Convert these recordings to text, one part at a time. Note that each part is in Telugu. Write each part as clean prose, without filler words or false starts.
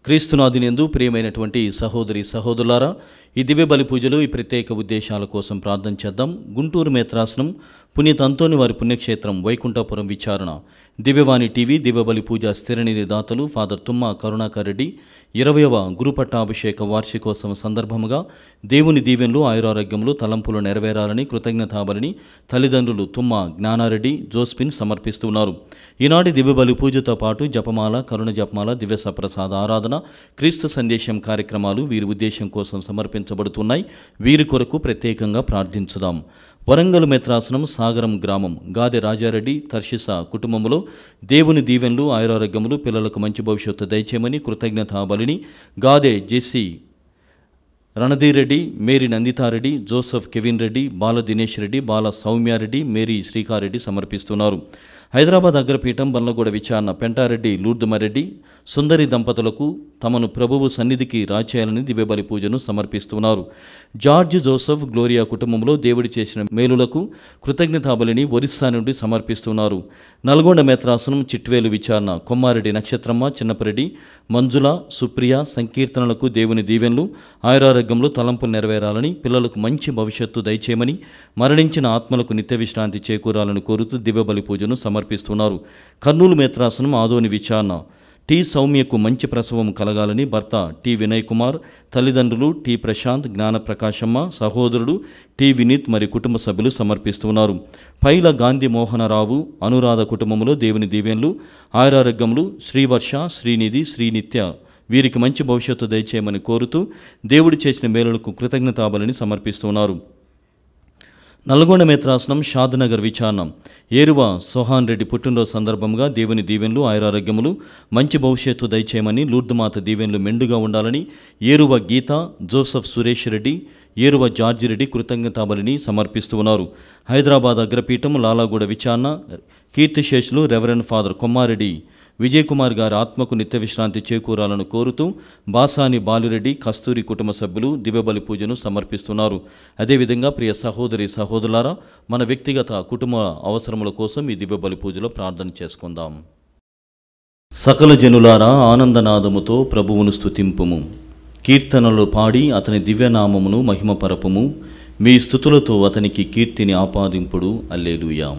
క్రీస్తునాథునియందు ప్రియమైనటువంటి సహోదరి సహోదరులారా, ఈ దివ్య బలి పూజలు ఈ ప్రత్యేక ఉద్దేశాల కోసం ప్రార్థన చేద్దాం. గుంటూరు మేత్రాసనం పునీత అంతోని వారి పుణ్యక్షేత్రం వైకుంఠపురం విచారణ దివ్యవాణి టీవీ దివ్య బలి పూజ స్థిరనిధి దాతలు ఫాదర్ తుమ్మ కరుణాకర్ రెడ్డి 20వ గురుపట్టాభిషేక వార్షికోత్సవం సందర్భముగా దేవుని దీవెనలు ఆయురారోగ్యములు తలంపులు నెరవేరాలని కృతజ్ఞతాబలిని తల్లిదండ్రులు తుమ్మ జ్ఞానారెడ్డి జోస్పిన్ సమర్పిస్తున్నారు. ఈనాటి దివ్య బలి పూజతో పాటు జపమాల, కరుణ జపమాల, దివ్య సప్రసాద ఆరాధన, క్రీస్తు సందేశం కార్యక్రమాలు వీరి ఉద్దేశం కోసం సమర్పించబడుతున్నాయి. వీరి కొరకు ప్రత్యేకంగా ప్రార్థించుదాం. వరంగల్ మెత్రాసనం సాగరం గ్రామం గాదె రాజారెడ్డి తర్షిస కుటుంబంలో దేవుని దీవెనలు ఆయురారోగ్యములు పిల్లలకు మంచి భవిష్యత్తు దయచేయమని కృతజ్ఞతాబలిని Gade JC Randhir Reddy, Mary Nanditha Reddy, Joseph Kevin Reddy, Bala Dinesh Reddy, Bala Soumya Reddy, Mary Srika Reddy సమర్పిస్తున్నారు. హైదరాబాద్ అగ్రపీఠం బండ్లగూడ విచారణ పెంటారెడ్డి లూర్దుమరెడ్డి సుందరి దంపతులకు తమను ప్రభువు సన్నిధికి రాచేయాలని దివ్యబలి పూజను సమర్పిస్తున్నారు. జార్జ్ జోసెఫ్ గ్లోరియా కుటుంబంలో దేవుడి చేసిన మేలులకు కృతజ్ఞతాబలిని ఒరిస్సా నుండి సమర్పిస్తున్నారు. నల్గొండ మేత్రాసనం చిట్వేలు విచారణ కొమ్మారెడ్డి నక్షత్రమ్మ, చిన్నపరెడ్డి, మంజుల, సుప్రియ సంకీర్తనలకు దేవుని దీవెనలు ఆయురారోగ్యంలో తలంపులు నెరవేరాలని పిల్లలకు మంచి భవిష్యత్తు దయచేయమని మరణించిన ఆత్మలకు నిత్య విశ్రాంతి చేకూరాలని కోరుతూ దివ్యబలి పూజను సమర్పిస్తున్నారు. కర్నూలు మేత్రాసనం ఆదోని విచారణ టి సౌమ్యకు మంచి ప్రసవం కలగాలని భర్త టి వినయ్ కుమార్, తల్లిదండ్రులు టి ప్రశాంత్, జ్ఞానప్రకాశమ్మ, సహోదరుడు టి వినీత్ మరియు కుటుంబ సభ్యులు సమర్పిస్తున్నారు. పైల గాంధీ మోహనరావు అనురాధ కుటుంబంలో దేవుని దీవెనలు ఆయురారోగ్యములు శ్రీవర్ష, శ్రీనిధి, శ్రీనిత్య వీరికి మంచి భవిష్యత్తు దయచేయమని కోరుతూ దేవుడు చేసిన మేలులకు కృతజ్ఞతాబలిని సమర్పిస్తున్నారు. నల్గొండ మేత్రాసనం షాద్నగర్ విచారణ ఏరువ సోహాన్ రెడ్డి పుట్టినరోజు సందర్భంగా దేవుని దీవెనలు ఆయురారోగ్యములు మంచి భవిష్యత్తు దయచేయమని లూర్దుమాత దీవెనలు మెండుగా ఉండాలని ఏరువ గీత, జోసెఫ్ సురేష్ రెడ్డి, ఏరువ జార్జి రెడ్డి కృతజ్ఞతాబలిని సమర్పిస్తున్నారు. హైదరాబాద్ అగ్రపీఠం లాలాగూడ విచారణ కీర్తిశేషులు రెవరెండ్ ఫాదర్ కొమ్మారెడ్డి విజయ్ కుమార్ గారి ఆత్మకు నిత్య విశ్రాంతి చేకూరాలను కోరుతూ బాసాని బాలురెడ్డి, కస్తూరి కుటుంబ సభ్యులు దివ్యబలి పూజను సమర్పిస్తున్నారు. అదేవిధంగా ప్రియ సహోదరి సహోదరులారా, మన వ్యక్తిగత కుటుంబ అవసరముల కోసం ఈ దివ్యబలి పూజలో ప్రార్థన చేసుకుందాం. సకల జనులారా, ఆనందనాదముతో ప్రభువును స్తుతింపుము, కీర్తనలు పాడి అతని దివ్యనామమును మహిమపరపుము, మీ స్తుతులతో అతనికి కీర్తిని ఆపాదింపుడు. హల్లెలూయా.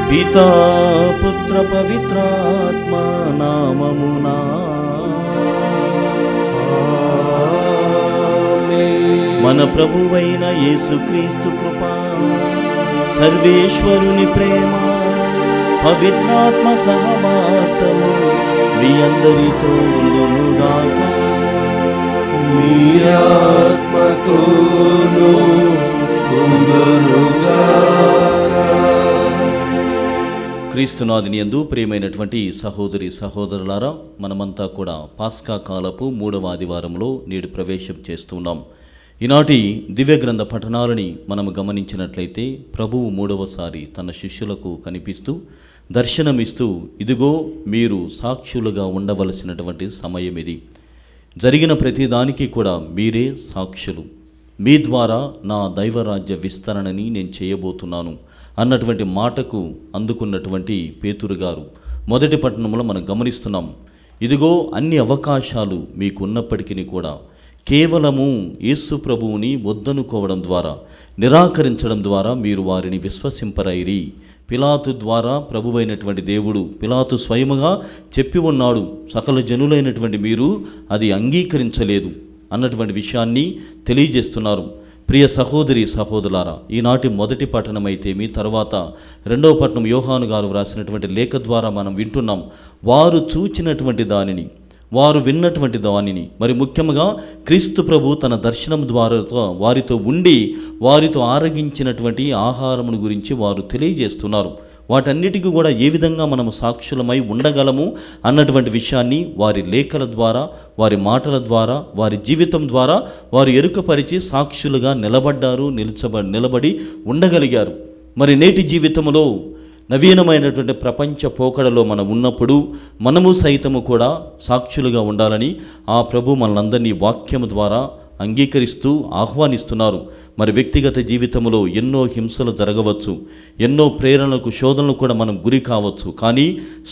పితా పుత్ర పవిత్రాత్మ నామమునా మన ప్రభువైన యేసుక్రీస్తు కృప, సర్వేశ్వరుని ప్రేమ, పవిత్రాత్మ సహవాసము మీ అందరితో ఉండునుగాక. మీ ఆత్మతోనూ ఉండునుగాక. క్రీస్తునాథుని యందు ప్రియమైనటువంటి సహోదరి సహోదరులారా, మనమంతా కూడా పాస్కా కాలపు 3వ ఆదివారంలో నేడు ప్రవేశం చేస్తున్నాం. ఈనాటి దివ్య గ్రంథ పఠనాలని మనం గమనించినట్లయితే ప్రభువు 3వసారి తన శిష్యులకు కనిపిస్తూ దర్శనమిస్తూ, ఇదిగో మీరు సాక్షులుగా ఉండవలసినటువంటి సమయం ఇది, జరిగిన ప్రతిదానికి కూడా మీరే సాక్షులు, మీ ద్వారా నా దైవరాజ్య విస్తరణని నేను చేయబోతున్నాను అన్నటువంటి మాటకు అందుకున్నటువంటి పేతురు గారు మొదటి పట్టణంలో మనం గమనిస్తున్నాం. ఇదిగో అన్ని అవకాశాలు మీకు ఉన్నప్పటికీ కూడా కేవలము యేసు ప్రభువుని వద్దనుకోవడం ద్వారా, నిరాకరించడం ద్వారా మీరు వారిని విశ్వసింపరైరి. పిలాతు ద్వారా ప్రభువైనటువంటి దేవుడు పిలాతు స్వయముగా చెప్పి ఉన్నాడు, సకల జనులైనటువంటి మీరు అది అంగీకరించలేదు అన్నటువంటి విషయాన్ని తెలియజేస్తున్నారు. ప్రియ సహోదరి సహోదరులారా, ఈనాటి మొదటి పట్టణం అయితేమి, తర్వాత 2వ పట్టణం యోహాను గారు వ్రాసినటువంటి లేఖ ద్వారా మనం వింటున్నాం. వారు చూచినటువంటి దానిని, వారు విన్నటువంటి దానిని, మరి ముఖ్యంగా క్రీస్తు ప్రభు తన దర్శనం ద్వారా వారితో ఉండి వారితో ఆరగించినటువంటి ఆహారమును గురించి వారు తెలియజేస్తున్నారు. వాటన్నిటికీ కూడా ఏ విధంగా మనము సాక్షులమై ఉండగలము అన్నటువంటి విషయాన్ని వారి లేఖల ద్వారా, వారి మాటల ద్వారా, వారి జీవితం ద్వారా వారు ఎరుకపరిచి సాక్షులుగా నిలబడి ఉండగలిగారు. మరి నేటి జీవితంలో నవీనమైనటువంటి ప్రపంచ పోకడలో మనం ఉన్నప్పుడు మనము సైతము కూడా సాక్షులుగా ఉండాలని ఆ ప్రభు మనందరినీ వాక్యము ద్వారా అంగీకరిస్తూ ఆహ్వానిస్తున్నారు. మరి వ్యక్తిగత జీవితంలో ఎన్నో హింసలు జరగవచ్చు, ఎన్నో ప్రేరణలకు శోధనలు కూడా మనం గురి కావచ్చు. కానీ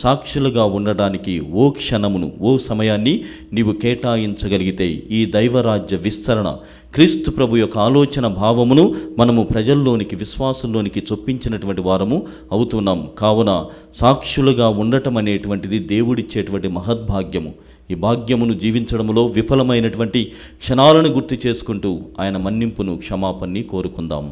సాక్షులుగా ఉండడానికి ఓ క్షణమును, ఓ సమయాన్ని నీవు కేటాయించగలిగితే ఈ దైవరాజ్య విస్తరణ, క్రీస్తు ప్రభు యొక్క ఆలోచన భావమును మనము ప్రజల్లోనికి, విశ్వాసంలోనికి చొప్పించినటువంటి వారము అవుతున్నాం. కావున సాక్షులుగా ఉండటం అనేటువంటిది దేవుడిచ్చేటువంటి మహద్భాగ్యము. ఈ భాగ్యమును జీవించడంలో విఫలమైనటువంటి క్షణాలను గుర్తు చేసుకుంటూ ఆయన మన్నింపును, క్షమాపణని కోరుకుందాం.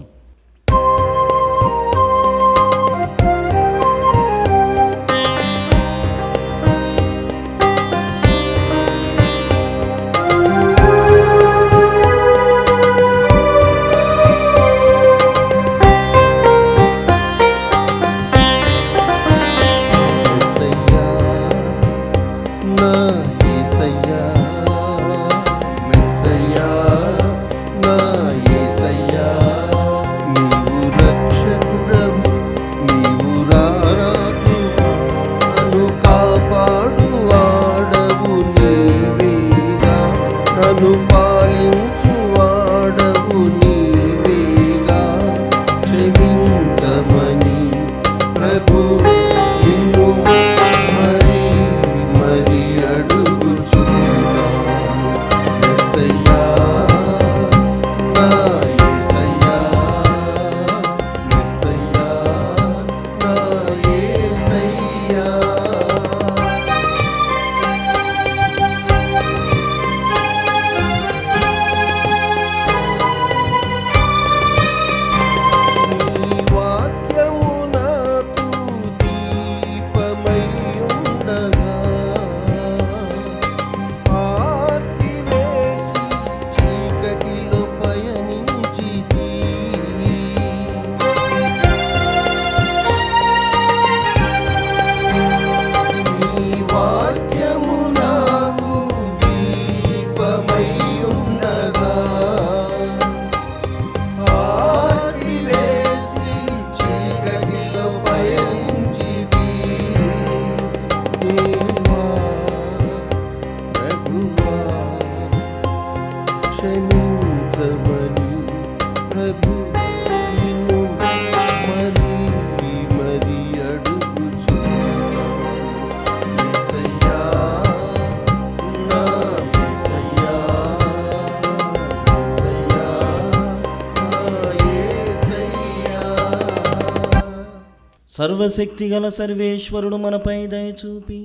సర్వశక్తిగల సర్వేశ్వరుడు మనపై దయచూపి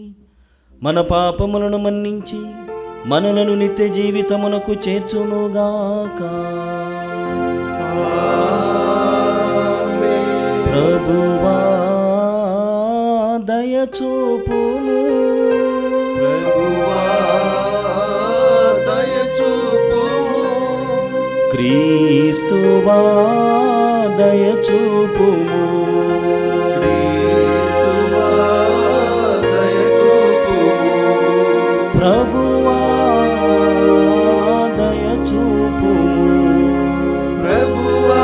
మన పాపములను మన్నించి మనలను నిత్య జీవితమునకు చేర్చునుగాక. ప్రభువా దయచూపుము, క్రీస్తువా దయచూపుము, ప్రభువా దయచూపుము, ప్రభువా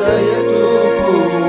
దయచూపుము.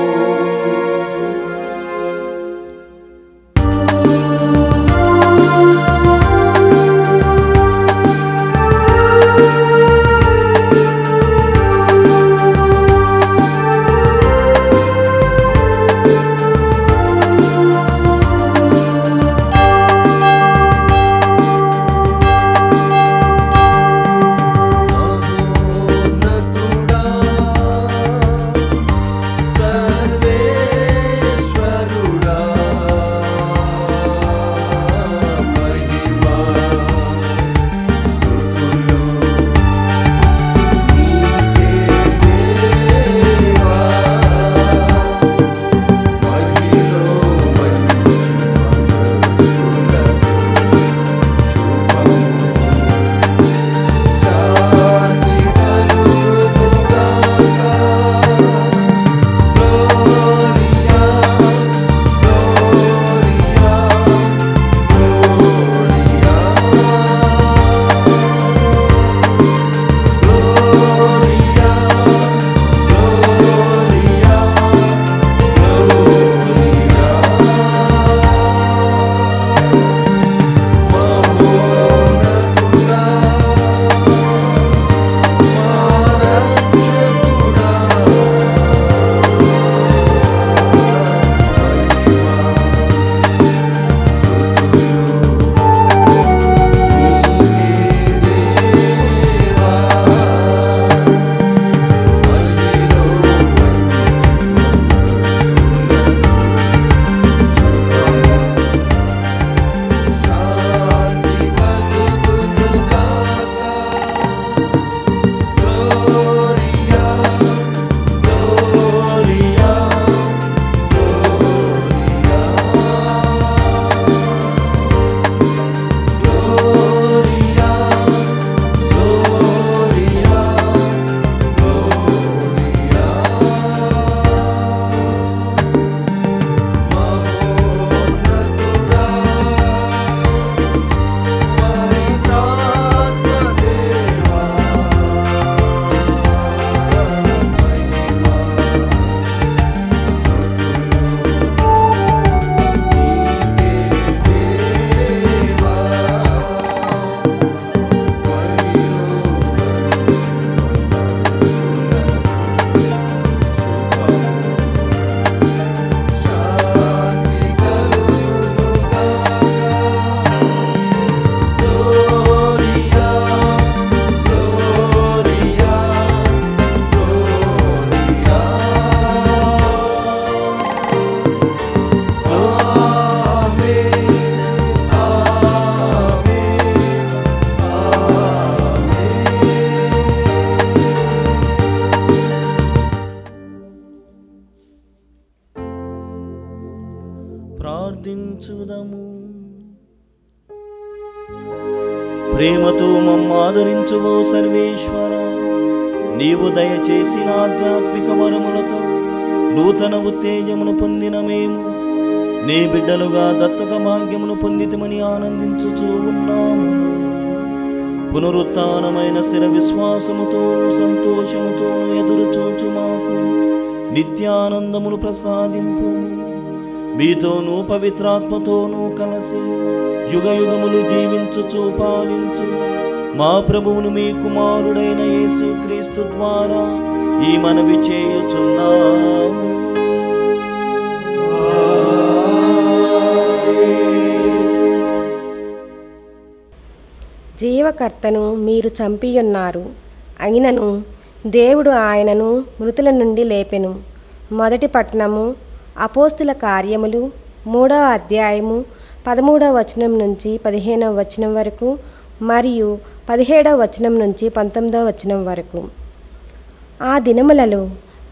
ప్రార్థించుదము. ప్రేమతో మమ్మ ఆదరించువో సర్వేశ్వర, నీవు దయచేసిన ఆధ్యాత్మిక వరములతో నూతన ఉత్తేజమును పొందిన మేము నీ బిడ్డలుగా దత్తత భాగ్యమును పొందితమని ఆనందించుచూ ఉన్నాము. పునరుత్థానమైన స్థిర విశ్వాసముతోను సంతోషముతోను ఎదురు చూచు మాకు నిత్యానందమును ప్రసాదింపు. మీతోనూ పవిత్రాత్మతోనూ కలిసి యుగ యుగములు జీవించుచు పాలించు మా ప్రభువును మీ కుమారుడైన యేసుక్రీస్తు ద్వారా ఈ మనవి చేయుచున్నాము. జీవకర్తను మీరు చంపియున్నారు, అయినను దేవుడు ఆయనను మృతుల నుండి లేపెను. మొదటి పట్టణము అపోస్తుల కార్యములు 3వ అధ్యాయము 13వ వచనం నుంచి 15వ వచనం వరకు మరియు 17వ వచనం నుంచి 19వ వచనం వరకు. ఆ దినములలో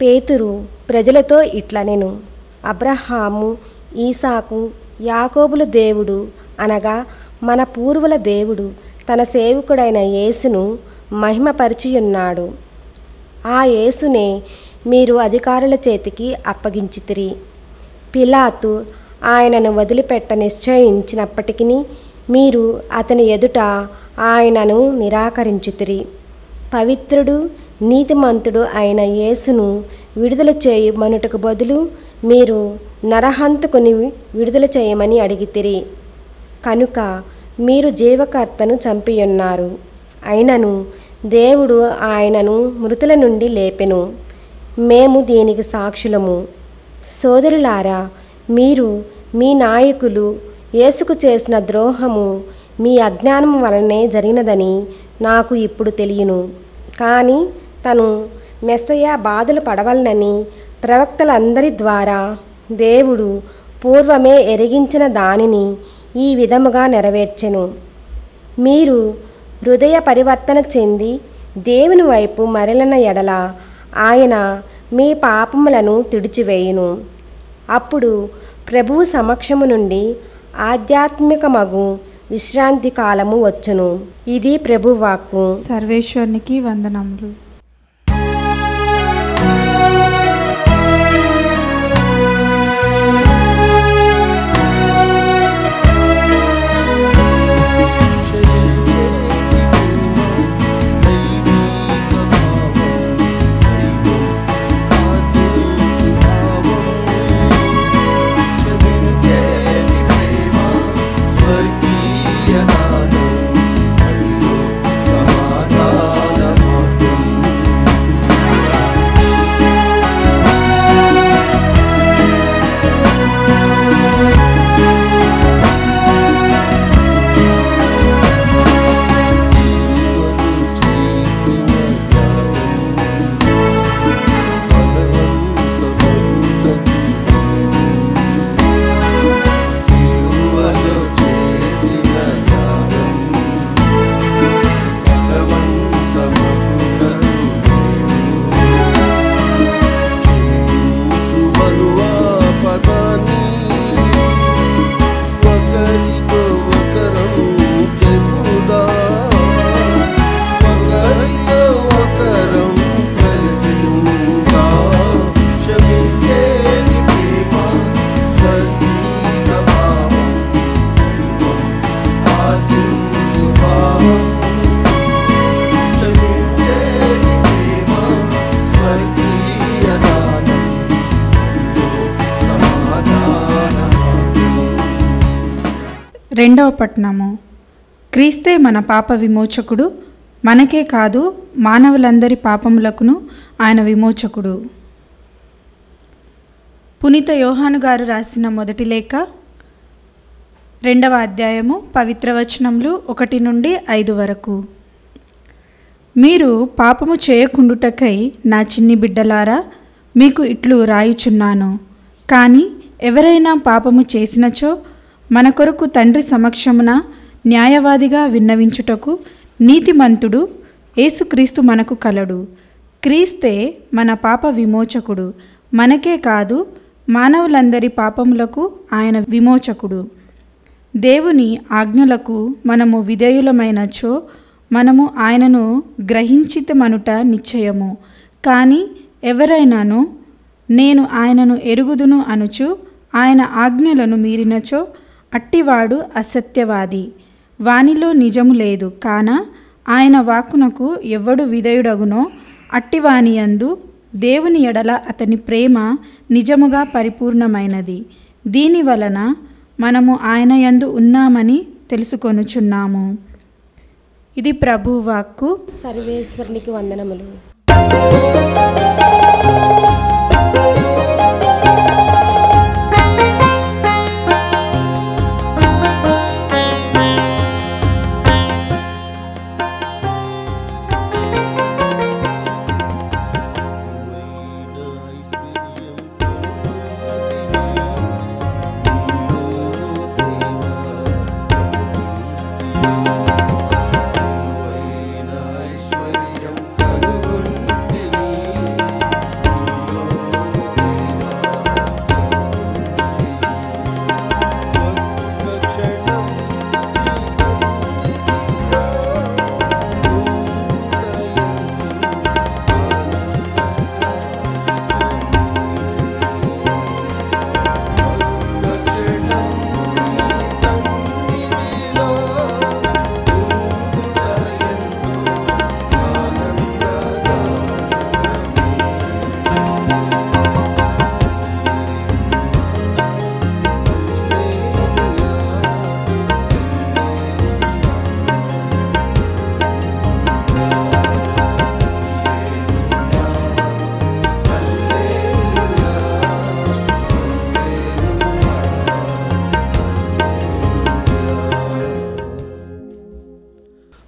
పేతురు ప్రజలతో ఇట్లనెను, అబ్రహాము, ఈసాకు, యాకోబుల దేవుడు అనగా మన పూర్వుల దేవుడు తన సేవకుడైన యేసును మహిమపరిచియున్నాడు. ఆ యేసునే మీరు అధికారుల చేతికి అప్పగించితిరి. పిలాతు ఆయనను వదిలిపెట్ట నిశ్చయించినప్పటికీ మీరు అతని ఎదుట ఆయనను నిరాకరించితిరి. పవిత్రుడు నీతిమంతుడు అయిన యేసును విడుదల చేయమనుటకు బదులు మీరు నరహంతకుని విడుదల చేయమని అడిగితిరి. కనుక మీరు జీవకర్తను చంపియున్నారు, అయినను దేవుడు ఆయనను మృతుల నుండి లేపెను. మేము దీనికి సాక్షులము. సోదరులారా, మీరు మీ నాయకులు యేసుకు చేసిన ద్రోహము మీ అజ్ఞానం వలనే జరిగినదని నాకు ఇప్పుడు తెలియను. కానీ తను మెస్సయ్య బాధలు పడవలనని ప్రవక్తలందరి ద్వారా దేవుడు పూర్వమే ఎరిగించిన దానిని ఈ విధముగా నెరవేర్చెను. మీరు హృదయ పరివర్తన చెంది దేవుని వైపు మరలిన ఎడల ఆయన మీ పాపములను తుడిచివేయును. అప్పుడు ప్రభువు సమక్షము నుండి ఆధ్యాత్మికమగు విశ్రాంతి కాలము వచ్చును. ఇది ప్రభువాక్కు. సర్వేశ్వరునికి వందనములు. రెండవ పట్టణము. క్రీస్తే మన పాప విమోచకుడు, మనకే కాదు మానవులందరి పాపములకును ఆయన విమోచకుడు. పునీత యోహాను గారు రాసిన మొదటి లేఖ 2వ అధ్యాయము పవిత్ర వచనములు 1 నుండి 5 వరకు. మీరు పాపము చేయకుండుటకై నా చిన్ని బిడ్డలారా మీకు ఇట్లు రాయుచున్నాను. కానీ ఎవరైనా పాపము చేసినచో మన కొరకు తండ్రి సమక్షమున న్యాయవాదిగా విన్నవించుటకు నీతిమంతుడు యేసుక్రీస్తు మనకు కలడు. క్రీస్తే మన పాప విమోచకుడు, మనకే కాదు మానవులందరి పాపములకు ఆయన విమోచకుడు. దేవుని ఆజ్ఞలకు మనము విధేయులమైనచో మనము ఆయనను గ్రహించితమనుట నిశ్చయము. కానీ ఎవరైనాను నేను ఆయనను ఎరుగుదును అనుచు ఆయన ఆజ్ఞలను మీరినచో అట్టివాడు అసత్యవాది, వానిలో నిజము లేదు. కాన ఆయన వాక్కునకు ఎవడు విధేయుడగునో అట్టివానియందు దేవుని ఎడల అతని ప్రేమ నిజముగా పరిపూర్ణమైనది. దీని వలన మనము ఆయన యందు ఉన్నామని తెలుసుకొనుచున్నాము. ఇది ప్రభువు వాక్కు. సర్వేశ్వరునికి వందనములు.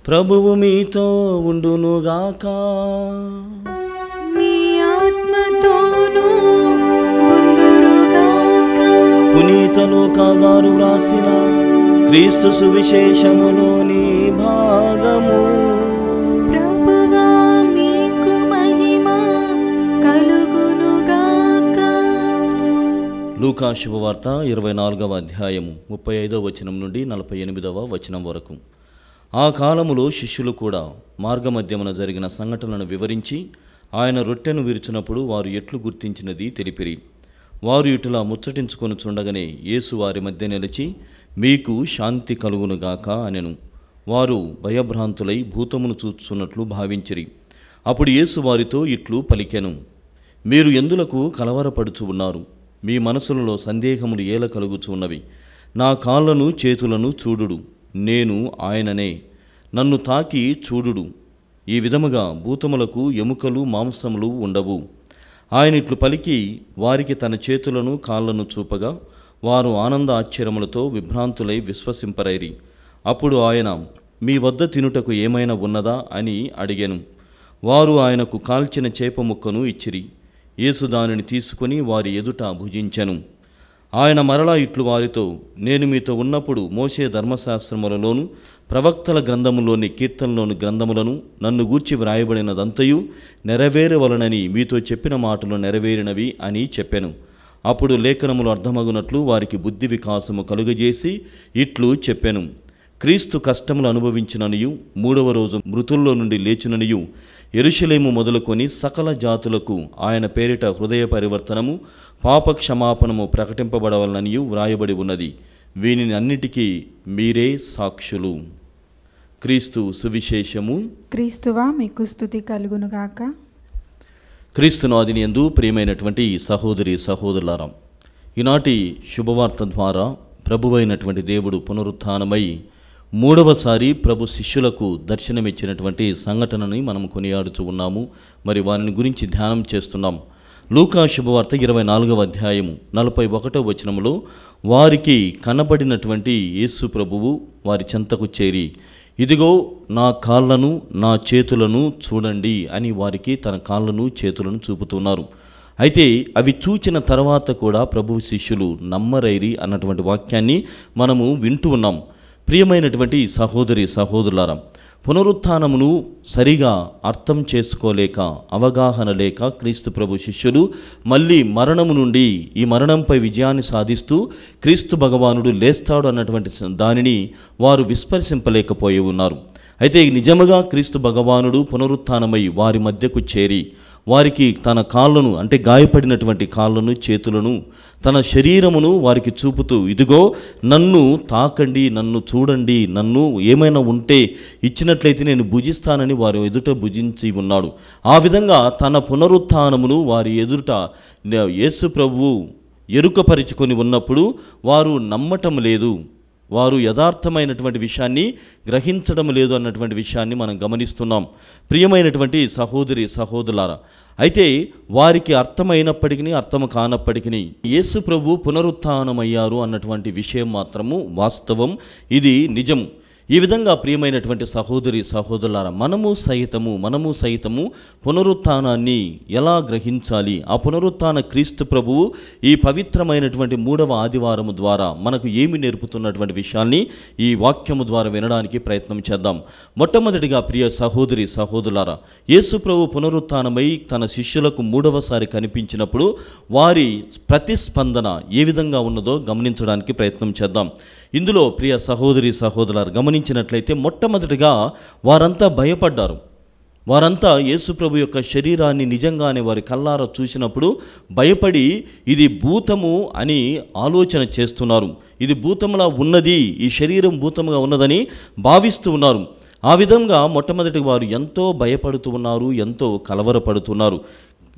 ప్రభువు మీతో ఉండునుగాక. మీ ఆత్మతోనూ ఉందురుగాక. పునీత లూకా గారు వ్రాసిన క్రీస్తు సువిశేషములోని భాగము. ప్రభువా మీకు మహిమ కలుగునుగాక. లూకా శుభవార్త 24వ అధ్యాయము 35వ వచనం నుండి 48వ వచనం వరకు. ఆ కాలములో శిష్యులు కూడా మార్గమధ్యమున జరిగిన సంఘటనలను వివరించి ఆయన రొట్టెను విరిచినప్పుడు వారు ఎట్లు గుర్తించినది తెలిపిరి. వారు ఇటులా ముచ్చటించుకొనుచుండగానే యేసు వారి మధ్య నిలిచి, మీకు శాంతి కలుగునుగాక అనెను. వారు భయభ్రాంతులై భూతమును చూచున్నట్లు భావించిరి. అప్పుడు యేసు వారితో ఇట్లు పలికెను, మీరు ఎందులకు కలవరపడుచు ఉన్నారు? మీ మనసులలో సందేహములు ఏల కలుగుచు ఉన్నవి. నా కాళ్ళను చేతులను చూడుడు, నేను ఆయననే, నన్ను తాకి చూడుడు. ఈ విధముగా భూతములకు ఎముకలు మాంసములు ఉండవు. ఆయన ఇట్లు పలికి వారికి తన చేతులను కాళ్ళను చూపగా వారు ఆనంద ఆశ్చర్యములతో విభ్రాంతులై విశ్వసింపరైరి. అప్పుడు ఆయన, మీ వద్ద తినుటకు ఏమైనా ఉన్నదా అని అడిగాను. వారు ఆయనకు కాల్చిన చేప ముక్కను ఇచ్చిరి. యేసు దానిని తీసుకుని వారి ఎదుట భుజించెను. ఆయన మరలా ఇట్లు వారితో, నేను మీతో ఉన్నప్పుడు మోషే ధర్మశాస్త్రములలోను ప్రవక్తల గ్రంథములోని కీర్తనలోని గ్రంథములను నన్ను గూర్చి వ్రాయబడినదంతయు నెరవేరవలనని మీతో చెప్పిన మాటలు నెరవేరినవి అని చెప్పాను. అప్పుడు లేఖనములు అర్థమగునట్లు వారికి బుద్ధి వికాసము కలుగజేసి ఇట్లు చెప్పాను, క్రీస్తు కష్టములు అనుభవించిననియు 3వ రోజు మృతుల్లో నుండి లేచిననియు యెరూషలేము మొదలుకొని సకల జాతులకు ఆయన పేరిట హృదయ పరివర్తనము పాపక్షమాపణము ప్రకటింపబడవలననియు వ్రాయబడి ఉన్నది. వీనిని అన్నిటికీ మీరే సాక్షులు. క్రీస్తు సువిశేషము. క్రీస్తువా మీకు స్తుతి కలుగునుగాక. క్రీస్తునాదిని యందు ప్రియమైనటువంటి సహోదరి సహోదరులారా, ఈనాటి శుభవార్త ద్వారా ప్రభువైనటువంటి దేవుడు పునరుత్థానమై 3వసారి ప్రభు శిష్యులకు దర్శనమిచ్చినటువంటి సంఘటనని మనం కొనియాడుతూ ఉన్నాము. మరి వారిని గురించి ధ్యానం చేస్తున్నాం. లూకా శుభవార్త 24వ అధ్యాయము 41వ వచనములో వారికి కనబడినటువంటి యేసు ప్రభువు వారి చెంతకు చేరి, ఇదిగో నా కాళ్ళను నా చేతులను చూడండి అని వారికి తన కాళ్ళను చేతులను చూపుతున్నారు. అయితే అవి చూచిన తర్వాత కూడా ప్రభు శిష్యులు నమ్మరైరి అన్నటువంటి వాక్యాన్ని మనము వింటూ ఉన్నాం. ప్రియమైనటువంటి సహోదరి సహోదరులారా, పునరుత్థానమును సరిగా అర్థం చేసుకోలేక, అవగాహన లేక క్రీస్తు ప్రభు శిష్యులు మళ్ళీ మరణము నుండి ఈ మరణంపై విజయాన్ని సాధిస్తూ క్రీస్తు భగవానుడు లేస్తాడు అన్నటువంటి దానిని వారు విస్మరింపలేకపోయి ఉన్నారు. అయితే నిజముగా క్రీస్తు భగవానుడు పునరుత్థానమై వారి మధ్యకు చేరి వారికి తన కాళ్ళను, అంటే గాయపడినటువంటి కాళ్ళను, చేతులను, తన శరీరమును వారికి చూపుతూ, ఇదిగో నన్ను తాకండి, నన్ను చూడండి, నన్ను ఏమైనా ఉంటే ఇచ్చినట్లయితే నేను భుజిస్తానని వారి ఎదుట భుజించి ఉన్నాడు. ఆ విధంగా తన పునరుత్థానమును వారి ఎదుట యేసు ప్రభువు ఎరుకపరుచుకొని ఉన్నప్పుడు వారు నమ్మటం లేదు, వారు యథార్థమైనటువంటి విషయాన్ని గ్రహించడం లేదు అన్నటువంటి విషయాన్ని మనం గమనిస్తున్నాం. ప్రియమైనటువంటి సహోదరి సహోదరులారా, అయితే వారికి అర్థమైనప్పటికీ అర్థం కానప్పటికీ యేసు ప్రభు పునరుత్థానమయ్యారు అన్నటువంటి విషయం మాత్రము వాస్తవం, ఇది నిజం. ఈ విధంగా ప్రియమైనటువంటి సహోదరి సహోదరులారా, మనము సైతము పునరుత్థానాన్ని ఎలా గ్రహించాలి? ఆ పునరుత్థాన క్రీస్తు ప్రభువు ఈ పవిత్రమైనటువంటి 3వ ఆదివారము ద్వారా మనకు ఏమి నేర్పుతున్నటువంటి విషయాన్ని ఈ వాక్యము ద్వారా వినడానికి ప్రయత్నం చేద్దాం. మొట్టమొదటిగా ప్రియ సహోదరి సహోదరులారా, యేసు ప్రభు పునరుత్థానమై తన శిష్యులకు 3వసారి కనిపించినప్పుడు వారి ప్రతిస్పందన ఏ విధంగా ఉన్నదో గమనించడానికి ప్రయత్నం చేద్దాం. ఇందులో ప్రియ సహోదరి సహోదరులారు గమనించినట్లయితే మొట్టమొదటిగా వారంతా భయపడ్డారు. వారంతా యేసుప్రభు యొక్క శరీరాన్ని నిజంగానే వారి కళ్ళారా చూసినప్పుడు భయపడి ఇది భూతము అని ఆలోచన చేస్తున్నారు. ఇది భూతములా ఉన్నది, ఈ శరీరం భూతముగా ఉన్నదని భావిస్తూ ఉన్నారు. ఆ విధంగా మొట్టమొదటి వారు ఎంతో భయపడుతూ ఉన్నారు, ఎంతో కలవరపడుతున్నారు.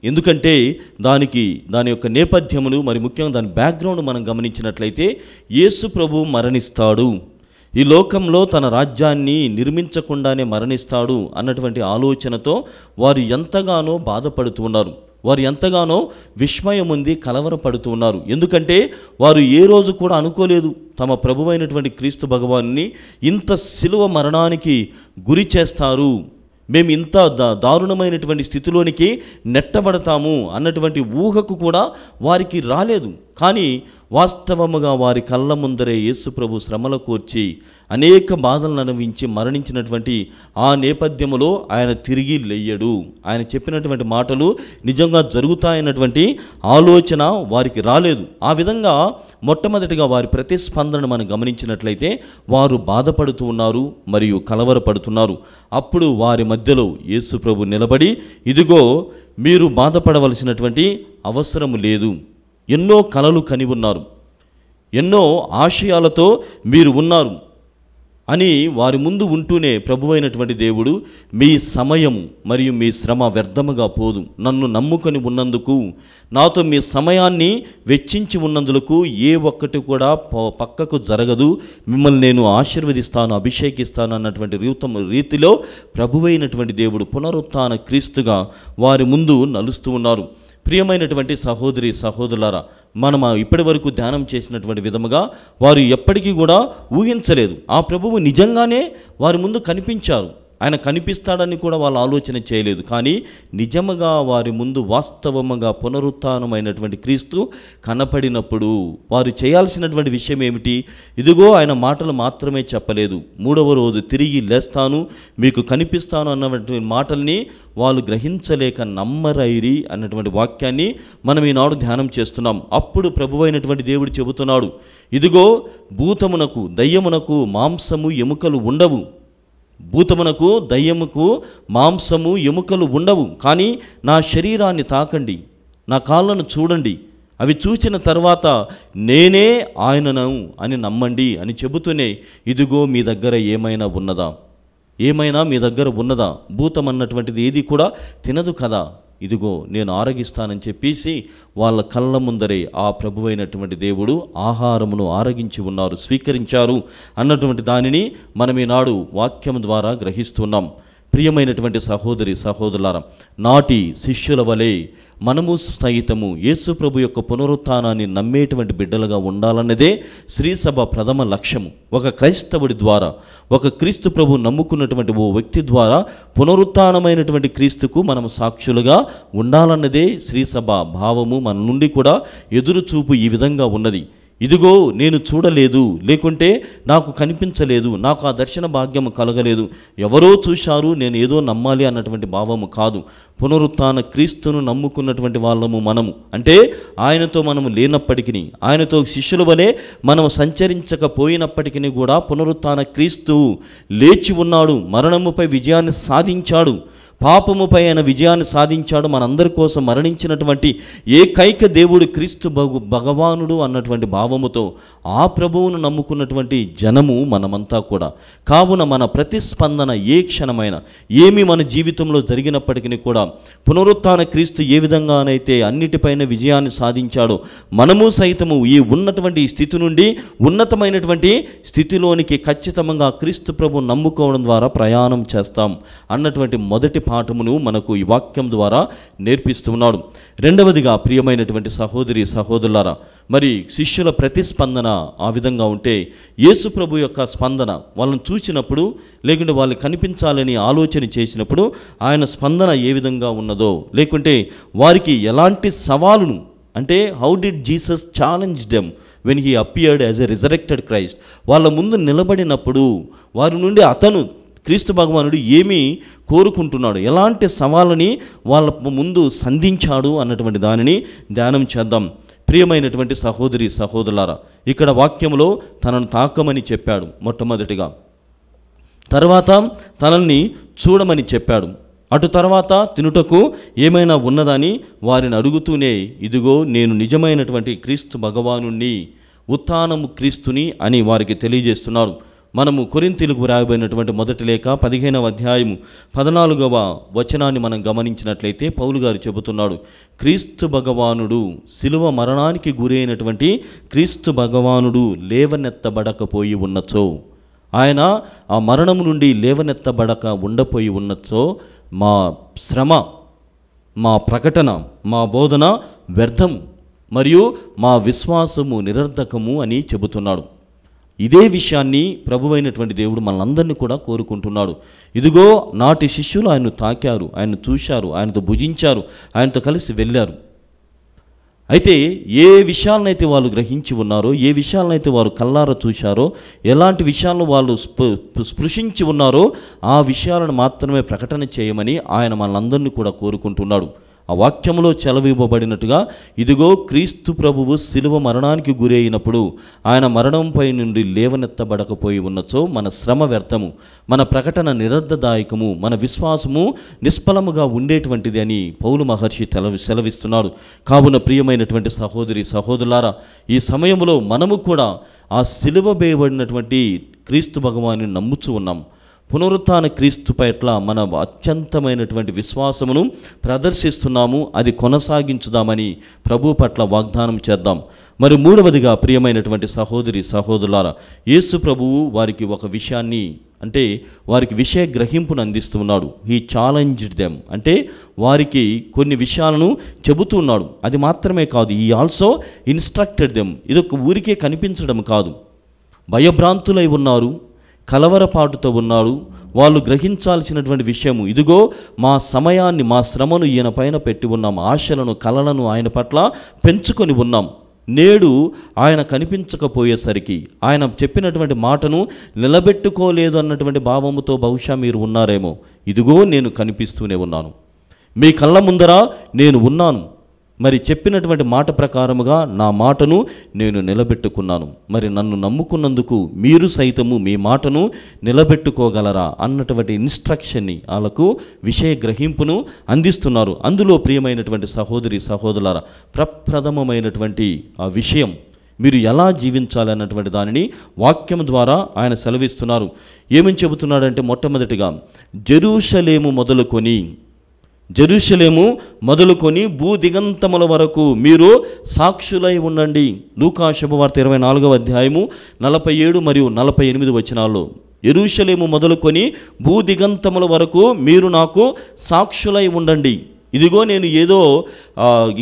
ఎందుకంటే దాని యొక్క నేపథ్యమును, మరి ముఖ్యంగా దాని బ్యాక్గ్రౌండ్ మనం గమనించినట్లయితే యేసు ప్రభు మరణిస్తాడు, ఈ లోకంలో తన రాజ్యాన్ని నిర్మించకుండానే మరణిస్తాడు అన్నటువంటి ఆలోచనతో వారు ఎంతగానో బాధపడుతూ ఉన్నారు. వారు ఎంతగానో విస్మయం ఉంది, కలవరపడుతూ ఉన్నారు. ఎందుకంటే వారు ఏ రోజు కూడా అనుకోలేదు తమ ప్రభువైనటువంటి క్రీస్తు భగవాన్ని ఇంత శిలువ మరణానికి గురి చేస్తారు, మేము ఇంత దారుణమైనటువంటి స్థితిలోనికి నెట్టబడతాము అన్నటువంటి ఊహకు కూడా వారికి రాలేదు. కానీ వాస్తవముగా వారి కళ్ళ ముందరే యేసు ప్రభు శ్రమల కోర్చి అనేక బాధలను అనుభవించి మరణించినటువంటి ఆ నేపథ్యములో ఆయన తిరిగి లేయడు. ఆయన చెప్పినటువంటి మాటలు నిజంగా జరుగుతాయన్నటువంటి ఆలోచన వారికి రాలేదు. ఆ విధంగా మొట్టమొదటిగా వారి ప్రతిస్పందనను మనం గమనించినట్లయితే వారు బాధపడుతూ ఉన్నారు మరియు కలవరపడుతున్నారు. అప్పుడు వారి మధ్యలో యేసు ప్రభు నిలబడి, ఇదిగో మీరు బాధపడవలసినటువంటి అవసరము లేదు, ఎన్నో కలలు కని ఉన్నారు, ఎన్నో ఆశయాలతో మీరు ఉన్నారు అని వారి ముందు ఉంటూనే ప్రభువైనటువంటి దేవుడు, మీ సమయము మరియు మీ శ్రమ వ్యర్థముగా పోదు, నన్ను నమ్ముకొని ఉన్నందుకు, నాతో మీ సమయాన్ని వెచ్చించి ఉన్నందుకు ఏ ఒక్కటి కూడా పక్కకు జరగదు, మిమ్మల్ని నేను ఆశీర్వదిస్తాను, అభిషేకిస్తాను అన్నటువంటి రీతిలో ప్రభువైనటువంటి దేవుడు పునరుత్థాన క్రీస్తుగా వారి ముందు నలుస్తూ ఉన్నారు. ప్రియమైనటువంటి సహోదరి సహోదరులారా, మనం ఇప్పటి వరకు ధ్యానం చేసినటువంటి విధముగా వారు ఎప్పటికీ కూడా ఊహించలేదు ఆ ప్రభువు నిజంగానే వారి ముందు కనిపించారు. ఆయన కనిపిస్తాడని కూడా వాళ్ళు ఆలోచన చేయలేదు. కానీ నిజముగా వారి ముందు వాస్తవముగా పునరుత్థానమైనటువంటి క్రీస్తు కనపడినప్పుడు వారు చేయాల్సినటువంటి విషయం ఏమిటి? ఇదిగో ఆయన మాటలు మాత్రమే చెప్పలేదు, 3వ రోజు తిరిగి లేస్తాను, మీకు కనిపిస్తాను అన్నటువంటి మాటల్ని వాళ్ళు గ్రహించలేక నమ్మరైరి అన్నటువంటి వాక్యాన్ని మనం ఈనాడు ధ్యానం చేస్తున్నాం. అప్పుడు ప్రభువైనటువంటి దేవుడు చెబుతున్నాడు, ఇదిగో భూతమునకు దయ్యమునకు మాంసము ఎముకలు ఉండవు, భూతమునకు దయ్యముకు మాంసము ఎముకలు ఉండవు, కానీ నా శరీరాన్ని తాకండి, నా కాళ్ళను చూడండి, అవి చూచిన తర్వాత నేనే ఆయనను అని నమ్మండి అని చెబుతూనే, ఇదిగో మీ దగ్గర ఏమైనా ఉన్నదా, ఏమైనా మీ దగ్గర ఉన్నదా, భూతం అన్నటువంటిది ఏది కూడా తినదు కదా, ఇదిగో నేను ఆరగిస్తానని చెప్పేసి వాళ్ళ కళ్ళ ముందరే ఆ ప్రభువైనటువంటి దేవుడు ఆహారమును ఆరగించి ఉన్నారు, స్వీకరించారు అన్నటువంటి దానిని మనం ఈనాడు వాక్యం ద్వారా గ్రహిస్తున్నాం. ప్రియమైనటువంటి సహోదరి సహోదరులారా, నాటి శిష్యుల వలె మనము సైతము యేసు ప్రభు యొక్క పునరుత్థానాన్ని నమ్మేటువంటి బిడ్డలుగా ఉండాలన్నదే శ్రీసభ ప్రథమ లక్ష్యము. ఒక క్రైస్తవుడి ద్వారా, ఒక క్రీస్తు ప్రభు నమ్ముకున్నటువంటి ఓ వ్యక్తి ద్వారా పునరుత్థానమైనటువంటి క్రీస్తుకు మనం సాక్షులుగా ఉండాలన్నదే శ్రీసభ భావము. మన నుండి కూడా ఎదురుచూపు ఈ విధంగా ఉన్నది. ఇదిగో నేను చూడలేదు, లేకుంటే నాకు కనిపించలేదు, నాకు ఆ దర్శన భాగ్యం కలగలేదు, ఎవరో చూశారు నేను ఏదో నమ్మాలి అన్నటువంటి భావము కాదు. పునరుత్థాన క్రీస్తును నమ్ముకున్నటువంటి వాళ్ళము మనము. అంటే ఆయనతో మనము లేనప్పటికీ, ఆయనతో శిష్యుల వలె మనం సంచరించకపోయినప్పటికీ కూడా పునరుత్థాన క్రీస్తు లేచి ఉన్నాడు, మరణముపై విజయాన్ని సాధించాడు, పాపముపై ఆయన విజయాన్ని సాధించాడు. మనందరి కోసం మరణించినటువంటి ఏకైక దేవుడు క్రీస్తు భగవానుడు అన్నటువంటి భావముతో ఆ ప్రభువును నమ్ముకున్నటువంటి జనము మనమంతా కూడా. కావున మన ప్రతిస్పందన ఏ క్షణమైన ఏమి మన జీవితంలో జరిగినప్పటికీ కూడా పునరుత్థాన క్రీస్తు ఏ విధంగానైతే అన్నిటిపైన విజయాన్ని సాధించాడో మనము సైతము ఈ ఉన్నటువంటి స్థితి నుండి ఉన్నతమైనటువంటి స్థితిలోనికి ఖచ్చితంగా క్రీస్తు ప్రభు నమ్ముకోవడం ద్వారా ప్రయాణం చేస్తాం అన్నటువంటి మొదటి పాఠమును మనకు ఈ వాక్యం ద్వారా నేర్పిస్తున్నాడు. రెండవదిగా ప్రియమైనటువంటి సహోదరి సహోదరులారా, మరి శిష్యుల ప్రతిస్పందన ఆ విధంగా ఉంటే యేసు ప్రభు యొక్క స్పందన వాళ్ళని చూసినప్పుడు, లేకుంటే వాళ్ళు కనిపించాలని ఆలోచన చేసినప్పుడు ఆయన స్పందన ఏ విధంగా ఉన్నదో, లేకుంటే వారికి ఎలాంటి సవాలును, అంటే how did Jesus challenge them when he appeared as a resurrected Christ. వాళ్ళ ముందు నిలబడినప్పుడు వారి నుండి అతను క్రీస్తు భగవానుడు ఏమి కోరుకుంటున్నాడు, ఎలాంటి సవాళ్ళని వాళ్ళ ముందు సంధించాడు అన్నటువంటి దానిని ధ్యానం చేద్దాం. ప్రియమైనటువంటి సహోదరి సహోదరులారా, ఇక్కడ వాక్యంలో తనను తాకమని చెప్పాడు మొట్టమొదటిగా, తర్వాత తనల్ని చూడమని చెప్పాడు, అటు తర్వాత తినుటకు ఏమైనా ఉన్నదని వారిని అడుగుతూనే ఇదిగో నేను నిజమైనటువంటి క్రీస్తు భగవానుణ్ణి, ఉత్థానము క్రీస్తుని అని వారికి తెలియజేస్తున్నాడు. మనము కొరింథీయులకు రాయబడినటువంటి మొదటి లేఖ 15వ అధ్యాయము 14వ వచనాన్ని మనం గమనించినట్లయితే పౌలు గారు చెబుతున్నాడు, క్రీస్తు భగవానుడు శిలువ మరణానికి గురైనటువంటి క్రీస్తు భగవానుడు లేవనెత్తబడకపోయి ఉన్నచో, ఆయన ఆ మరణము నుండి లేవనెత్తబడక ఉండపోయి ఉన్నచో మా శ్రమ, మా ప్రకటన, మా బోధన వ్యర్థము మరియు మా విశ్వాసము నిరర్ధకము అని చెబుతున్నాడు. ఇదే విషయాన్ని ప్రభువైనటువంటి దేవుడు మనందరినీ కూడా కోరుకుంటున్నాడు. ఇదిగో నాటి శిష్యులు ఆయన్ను తాకారు, ఆయన్ను చూశారు, ఆయనతో భుజించారు, ఆయనతో కలిసి వెళ్ళారు. అయితే ఏ విషయాలనైతే వాళ్ళు గ్రహించి ఉన్నారో, ఏ విషయాలనైతే వారు కల్లారా చూశారో, ఎలాంటి విషయాలను వాళ్ళు స్పృశించి ఉన్నారో ఆ విషయాలను మాత్రమే ప్రకటన చేయమని ఆయన మనందరినీ కూడా కోరుకుంటున్నాడు. ఆ వాక్యంలో చెలవివ్వబడినట్టుగా ఇదిగో క్రీస్తు ప్రభువు శిలువ మరణానికి గురి అయినప్పుడు ఆయన మరణంపై నుండి లేవనెత్తబడకపోయి ఉన్నచో మన శ్రమ వ్యర్థము, మన ప్రకటన నిరర్ధదాయకము, మన విశ్వాసము నిష్ఫలముగా ఉండేటువంటిది అని పౌలు మహర్షి సెలవిస్తున్నాడు. కావున ప్రియమైనటువంటి సహోదరి సహోదరులారా, ఈ సమయంలో మనము కూడా ఆ శిలువ వేయబడినటువంటి క్రీస్తు భగవాన్ని నమ్ముచూ ఉన్నాం. పునరుత్థాన క్రీస్తు పట్ల మన అత్యంతమైనటువంటి విశ్వాసమును ప్రదర్శిస్తున్నాము, అది కొనసాగించుదామని ప్రభు పట్ల వాగ్దానం చేద్దాం. మరి మూడవదిగా ప్రియమైనటువంటి సహోదరి సహోదరులారా, యేసు ప్రభువు వారికి ఒక విషయాన్ని, అంటే వారికి విషయ గ్రహింపును అందిస్తున్నాడు. హీ ఛాలెంజ్డ్ దెమ్, అంటే వారికి కొన్ని విషయాలను చెబుతున్నాడు. అది మాత్రమే కాదు, ఈ ఆల్సో ఇన్స్ట్రక్టెడ్ దెమ్. ఇదొక ఊరికే కనిపించడం కాదు, భయభ్రాంతులై ఉన్నారు, కలవరపాటుతో ఉన్నాడు. వాళ్ళు గ్రహించాల్సినటువంటి విషయము, ఇదిగో మా సమయాన్ని, మా శ్రమను ఈయన పైన పెట్టి ఉన్నాం, ఆశలను కలలను ఆయన పట్ల పెంచుకొని ఉన్నాం. నేడు ఆయన కనిపించకపోయేసరికి, ఆయన చెప్పినటువంటి మాటను నిలబెట్టుకోలేదు అన్నటువంటి భావముతో బహుశా మీరు ఉన్నారేమో. ఇదిగో నేను కనిపిస్తూనే ఉన్నాను, మీ కళ్ళ ముందర నేను ఉన్నాను, మరి చెప్పినటువంటి మాట ప్రకారముగా నా మాటను నేను నిలబెట్టుకున్నాను. మరి నన్ను నమ్ముకున్నందుకు మీరు సైతము మీ మాటను నిలబెట్టుకోగలరా అన్నటువంటి ఇన్స్ట్రక్షన్ని, వాళ్ళకు విషయ గ్రహింపును అందిస్తున్నారు. అందులో ప్రియమైనటువంటి సహోదరి సహోదరులారా, ప్రప్రథమమైనటువంటి ఆ విషయం మీరు ఎలా జీవించాలి అన్నటువంటి దానిని వాక్యం ద్వారా ఆయన సెలవిస్తున్నారు. ఏమని చెబుతున్నాడంటే, మొట్టమొదటిగా జెరూషలేము మొదలుకొని భూ దిగంతముల వరకు మీరు సాక్షులై ఉండండి. లూకా శుభవార్త 24వ అధ్యాయము 47 మరియు 48 వచనాల్లో, యెరూషలేము మొదలుకొని భూ దిగంతముల వరకు మీరు నాకు సాక్షులై ఉండండి. ఇదిగో నేను ఏదో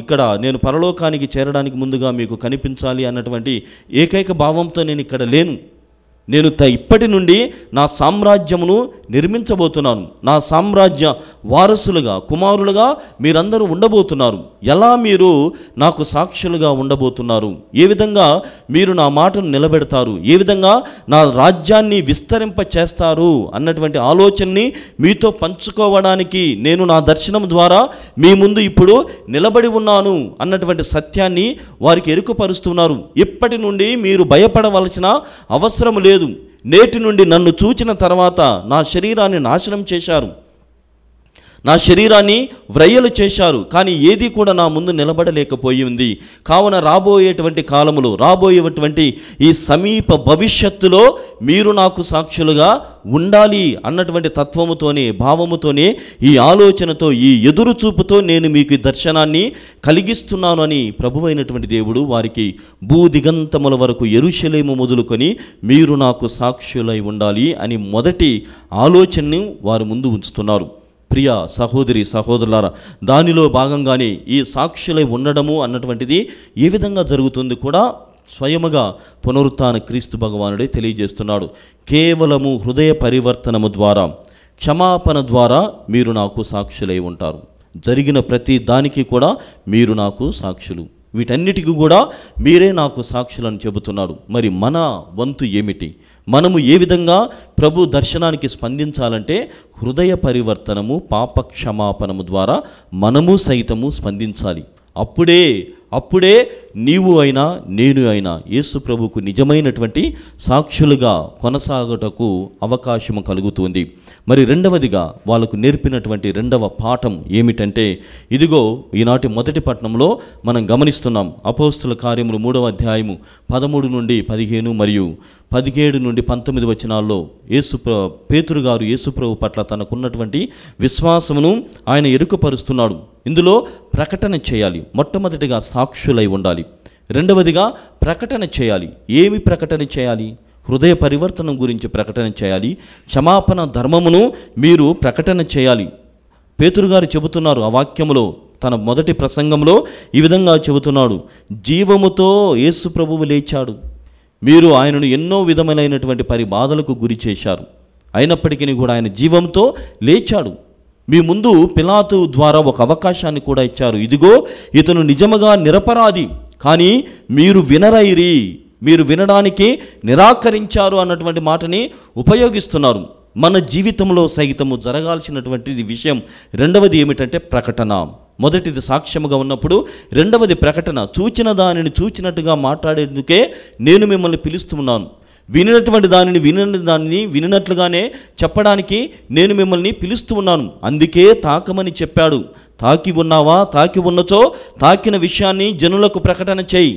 ఇక్కడ నేను పరలోకానికి చేరడానికి ముందుగా మీకు కనిపించాలి అన్నటువంటి ఏకైక భావంతో నేను ఇక్కడ లేను. నేను ఇప్పటి నుండి నా సామ్రాజ్యమును నిర్మించబోతున్నాను. నా సామ్రాజ్య వారసులుగా, కుమారులుగా మీరందరూ ఉండబోతున్నారు. ఎలా మీరు నాకు సాక్షులుగా ఉండబోతున్నారు? ఏ విధంగా మీరు నా మాటను నిలబెడతారు? ఏ విధంగా నా రాజ్యాన్ని విస్తరింప చేస్తారు అన్నటువంటి ఆలోచనని మీతో పంచుకోవడానికి నేను నా దర్శనం ద్వారా మీ ముందు ఇప్పుడు నిలబడి ఉన్నాను అన్నటువంటి సత్యాన్ని వారికి ఎరుకపరుస్తున్నారు. ఇప్పటి నుండి మీరు భయపడవలసిన అవసరం లేదు. నేటి నుండి నన్ను చూచిన తర్వాత నా శరీరాన్ని నాశనం చేశారు, నా శరీరాన్ని వ్రయ్యలు చేశారు, కానీ ఏది కూడా నా ముందు నిలబడలేకపోయింది. కావున రాబోయేటువంటి కాలములో, రాబోయేటువంటి ఈ సమీప భవిష్యత్తులో మీరు నాకు సాక్షులుగా ఉండాలి అన్నటువంటి తత్వముతోనే, భావముతోనే, ఈ ఆలోచనతో, ఈ ఎదురు చూపుతో నేను మీకు ఈ దర్శనాన్ని కలిగిస్తున్నాను అని ప్రభువైనటువంటి దేవుడు వారికి భూదిగంతముల వరకు యెరూషలేము మొదలుకొని మీరు నాకు సాక్షులై ఉండాలి అని మొదటి ఆలోచనను వారు ముందు ఉంచుతున్నారు. ప్రియ సహోదరి సహోదరులారా, దానిలో భాగంగానే ఈ సాక్షులై ఉండడము అన్నటువంటిది ఏ విధంగా జరుగుతుంది కూడా స్వయముగా పునరుత్థాన క్రీస్తు భగవానుడే తెలియజేస్తున్నాడు. కేవలము హృదయ పరివర్తనము ద్వారా, క్షమాపణ ద్వారా మీరు నాకు సాక్షులై ఉంటారు. జరిగిన ప్రతి దానికి కూడా మీరు నాకు సాక్షులు. వీటన్నిటికీ కూడా మీరే నాకు సాక్షులని చెబుతున్నాడు. మరి మన వంతు ఏమిటి? మనము ఏ విధంగా ప్రభు దర్శనానికి స్పందించాలంటే హృదయ పరివర్తనము, పాప క్షమాపణము ద్వారా మనము సైతము స్పందించాలి. అప్పుడే నీవు అయినా నేను అయినా యేసు ప్రభువుకు నిజమైనటువంటి సాక్షులుగా కొనసాగుటకు అవకాశము కలుగుతుంది. మరి రెండవదిగా వాళ్ళకు నేర్పినటువంటి రెండవ పాఠం ఏమిటంటే, ఇదిగో ఈనాటి మొదటి పట్టణంలో మనం గమనిస్తున్నాం. అపోస్తుల కార్యములు 3వ అధ్యాయము 13 నుండి 15 మరియు 17 నుండి 19 వచనాల్లో పేతురు గారు యేసుప్రభు పట్ల తనకున్నటువంటి విశ్వాసమును ఆయన ఎరుకపరుస్తున్నాడు. ఇందులో ప్రకటన చేయాలి. మొట్టమొదటిగా సాక్షులై ఉండాలి. రెండవదిగా ప్రకటన చేయాలి. ఏమి ప్రకటన చేయాలి? హృదయ పరివర్తనం గురించి ప్రకటన చేయాలి. క్షమాపణ ధర్మమును మీరు ప్రకటన చేయాలి. పేతురు గారు చెబుతున్నారు ఆ వాక్యములో, తన మొదటి ప్రసంగంలో ఈ విధంగా చెబుతున్నాడు, జీవముతో యేసు ప్రభువు లేచాడు. మీరు ఆయనను ఎన్నో విధములైనటువంటి పరిబాధలకు గురి చేశారు, అయినప్పటికీ కూడా ఆయన జీవంతో లేచాడు. మీ ముందు పిలాతు ద్వారా ఒక అవకాశాన్ని కూడా ఇచ్చారు. ఇదిగో ఇతను నిజముగా నిరపరాధి, కానీ మీరు వినరైరి, మీరు వినడానికి నిరాకరించారు అన్నటువంటి మాటని ఉపయోగిస్తున్నారు. మన జీవితంలో సైతము జరగాల్సినటువంటిది విషయం రెండవది ఏమిటంటే ప్రకటన. మొదటిది సాక్ష్యముగా ఉన్నప్పుడు, రెండవది ప్రకటన. చూచిన దానిని చూచినట్టుగా మాట్లాడేందుకే నేను మిమ్మల్ని పిలుస్తున్నాను. వినినటువంటి దానిని వినినట్లుగానే చెప్పడానికి నేను మిమ్మల్ని పిలుస్తూ ఉన్నాను. అందుకే తాకమని చెప్పాడు. తాకి ఉన్నావా? తాకి ఉన్నచో తాకిన విషయాన్ని జనులకు ప్రకటన చేయి.